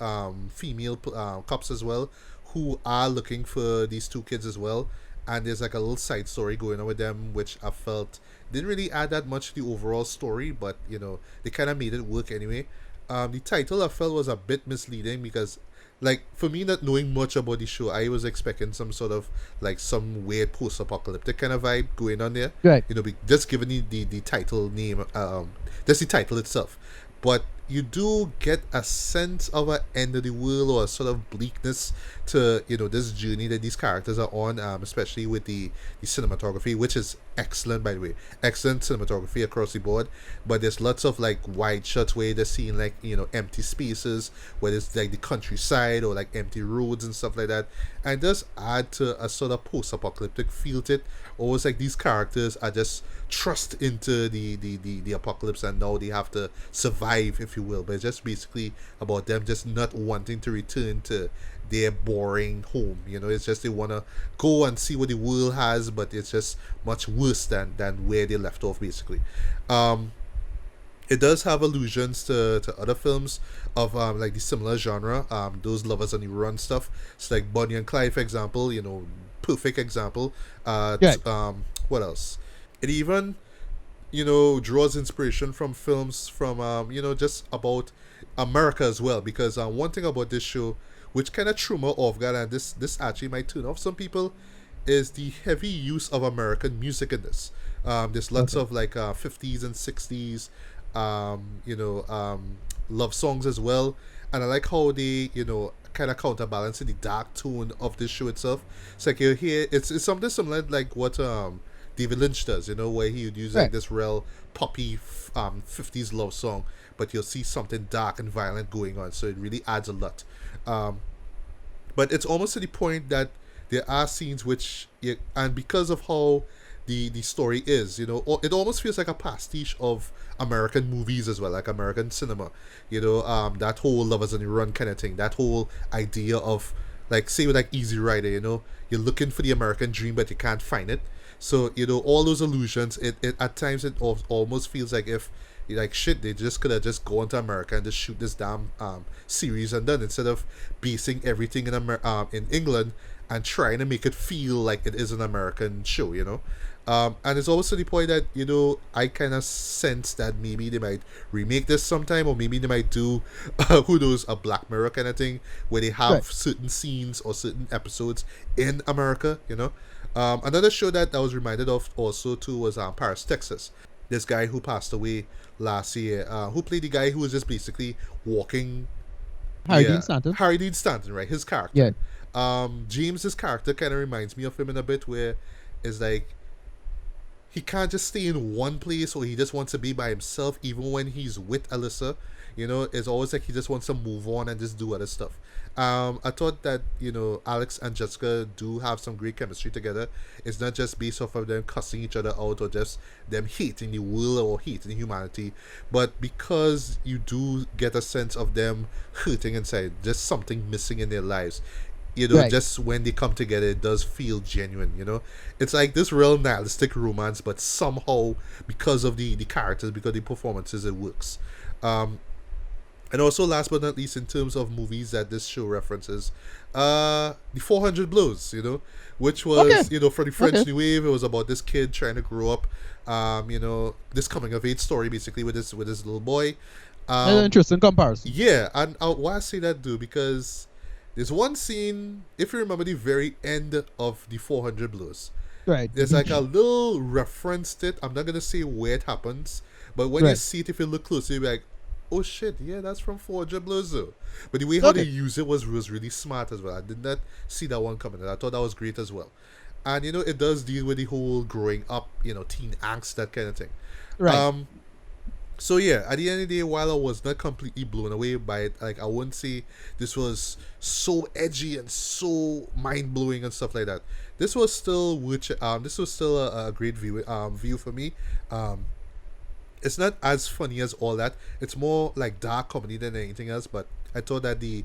female cops as well, who are looking for these two kids as well. And there's like a little side story going on with them, which I felt didn't really add that much to the overall story, but they kind of made it work anyway. The title I felt was a bit misleading because, like, for me not knowing much about the show, I was expecting some sort of like some weird post-apocalyptic kind of vibe going on there. Right. Just given the title name, just the title itself, but you do get a sense of an end of the world or a sort of bleakness to this journey that these characters are on, especially with the cinematography, which is excellent, by the way. Excellent cinematography across the board. But there's lots of like wide shots where they're seeing like empty spaces, where it's like the countryside or like empty roads and stuff like that, and it does add to a sort of post-apocalyptic feel to it. Almost like these characters are just thrust into the apocalypse, and now they have to survive, if you will. But it's just basically about them just not wanting to return to their boring home. It's just they want to go and see what the world has, but it's just much worse than where they left off, basically. Um, it does have allusions to other films of like the similar genre, those lovers on the run stuff. It's like Bonnie and Clyde, for example. Perfect example. Yeah. What else? It even draws inspiration from films from just about America as well. Because one thing about this show, which kind of threw me off guard, and this actually might turn off some people, is the heavy use of American music in this. There's lots Okay. of like 50s and 60s, you know, love songs as well, and I like how they, you know, kind of counterbalance the dark tone of this show itself. It's like you hear it's something similar like what David Lynch does, you know, where he would use like Right. this real poppy 50s love song, but you'll see something dark and violent going on, so it really adds a lot. Um, but it's almost to the point that there are scenes which and because of how the story is, you know, it almost feels like a pastiche of American movies as well, like American cinema, you know, that whole lovers on the run kind of thing, that whole idea of like say with like Easy Rider, you know, you're looking for the American dream but you can't find it. So you know all those illusions, it at times it almost feels like if like shit they just could have just gone to America and just shoot this damn series and done, instead of basing everything in England and trying to make it feel like it is an American show, you know. And it's also the point that, you know, I kind of sense that maybe they might remake this sometime, or maybe they might do, who knows, a Black Mirror kind of thing where they have Right. certain scenes or certain episodes in America, you know. Another show that I was reminded of also too was Paris, Texas. This guy who passed away last year, who played the guy who was just basically walking. Harry Dean Yeah, Stanton. Harry Dean Stanton, right? His character. Yeah. James's character kind of reminds me of him in a bit, where it's like he can't just stay in one place, or he just wants to be by himself even when he's with Alyssa. You know, it's always like he just wants to move on and just do other stuff. I thought that, you know, Alex and Jessica do have some great chemistry together. It's not just based off of them cussing each other out or just them hating the world or hating humanity, but because you do get a sense of them hurting inside, just something missing in their lives. You know, Right. just when they come together, it does feel genuine. You know, it's like this real nihilistic romance, but somehow because of the characters, because the performances, it works. Um, and also, last but not least, in terms of movies that this show references, the 400 Blows, you know, which Okay. was, you know, for the French Okay. New Wave, it was about this kid trying to grow up, you know, this coming of age story basically with this little boy. That's an Um, interesting comparison. yeah, and why I say that, dude, because there's one scene, if you remember the very end of the 400 Blows, Right. The there's like a beach. little reference to it. I'm not gonna say where it happens, but when you Right. see it, if you look closely, you'll be like, oh shit, yeah, that's from 400 Blows though. But the way how they Okay. use it was really smart as well. I did not see that one coming, and I thought that was great as well. And you know, it does deal with the whole growing up, you know, teen angst, that kind of thing. Right. Um, so yeah, at the end of the day, while I was not completely blown away by it, like I wouldn't say this was so edgy and so mind blowing and stuff like that. This was still this was still a great view for me. Um, it's not as funny as all that. It's more like dark comedy than anything else. But I thought that the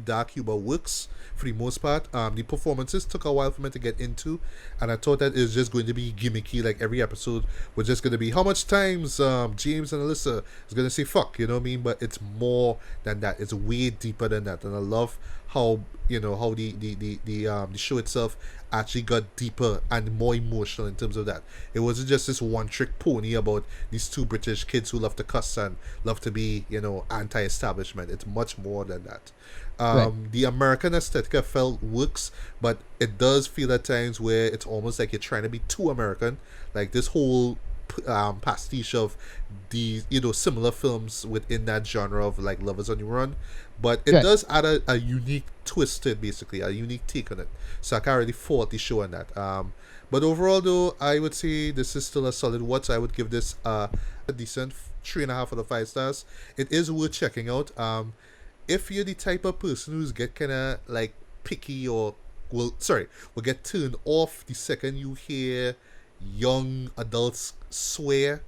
dark humor works for the most part. The performances took a while for me to get into, and I thought that it was just going to be gimmicky. Like every episode was just going to be how much times James and Alyssa is going to say fuck, you know what I mean? But it's more than that. It's way deeper than that, and I love how, you know, how the show itself actually got deeper and more emotional in terms of that. It wasn't just this one trick pony about these two British kids who love to cuss and love to be, you know, anti-establishment. It's much more than that. Right. The American aesthetic I felt works, but it does feel at times where it's almost like you're trying to be too American. Like this whole pastiche of the, you know, similar films within that genre of like Lovers on the Run, but it Right. does add a unique twist to it, basically a unique take on it. So I can't really fault the show on that. But overall, though, I would say this is still a solid watch. I would give this a decent 3.5 out of 5 stars. It is worth checking out. If you're the type of person who's get kind of like picky, or will get turned off the second you hear young adults swear,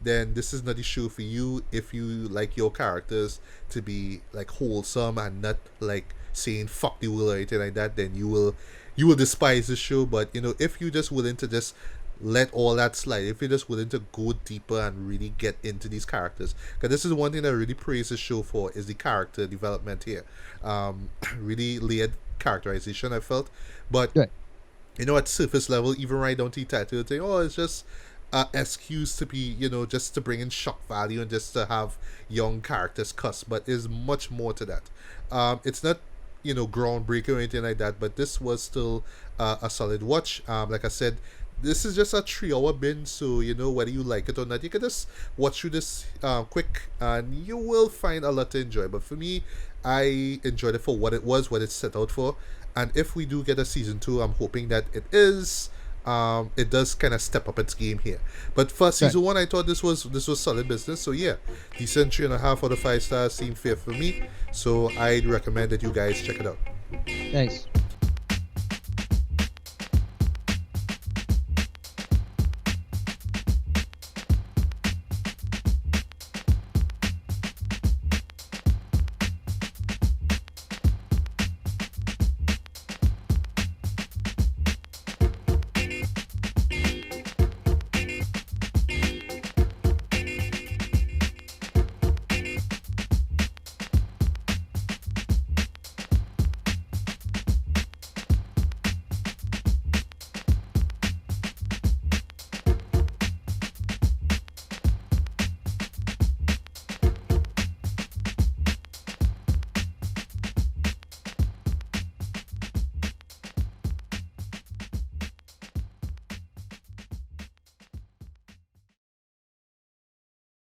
then this is not the show for you. If you like your characters to be like wholesome and not like saying fuck the world or anything like that, then you will despise the show. But you know, if you're just willing to just let all that slide, if you're just willing to go deeper and really get into these characters, because this is one thing that I really praise the show for, is the character development here. Really layered characterization, I felt. But Right. you know, at surface level, even right down to the title, you think, oh, it's just excuse to be, just to bring in shock value and just to have young characters cuss, but is much more to that. It's not, groundbreaking or anything like that, but this was still a solid watch. Like I said, this is just a 3 hour binge, so whether you like it or not, you can just watch through this quick, and you will find a lot to enjoy. But for me, I enjoyed it for what it was, what it set out for, and if we do get a season 2, I'm hoping that it does kind of step up its game here. But for season 1, I thought this was solid business. So yeah, decent 3.5 out of 5 stars seemed fair for me. So I'd recommend that you guys check it out. Nice.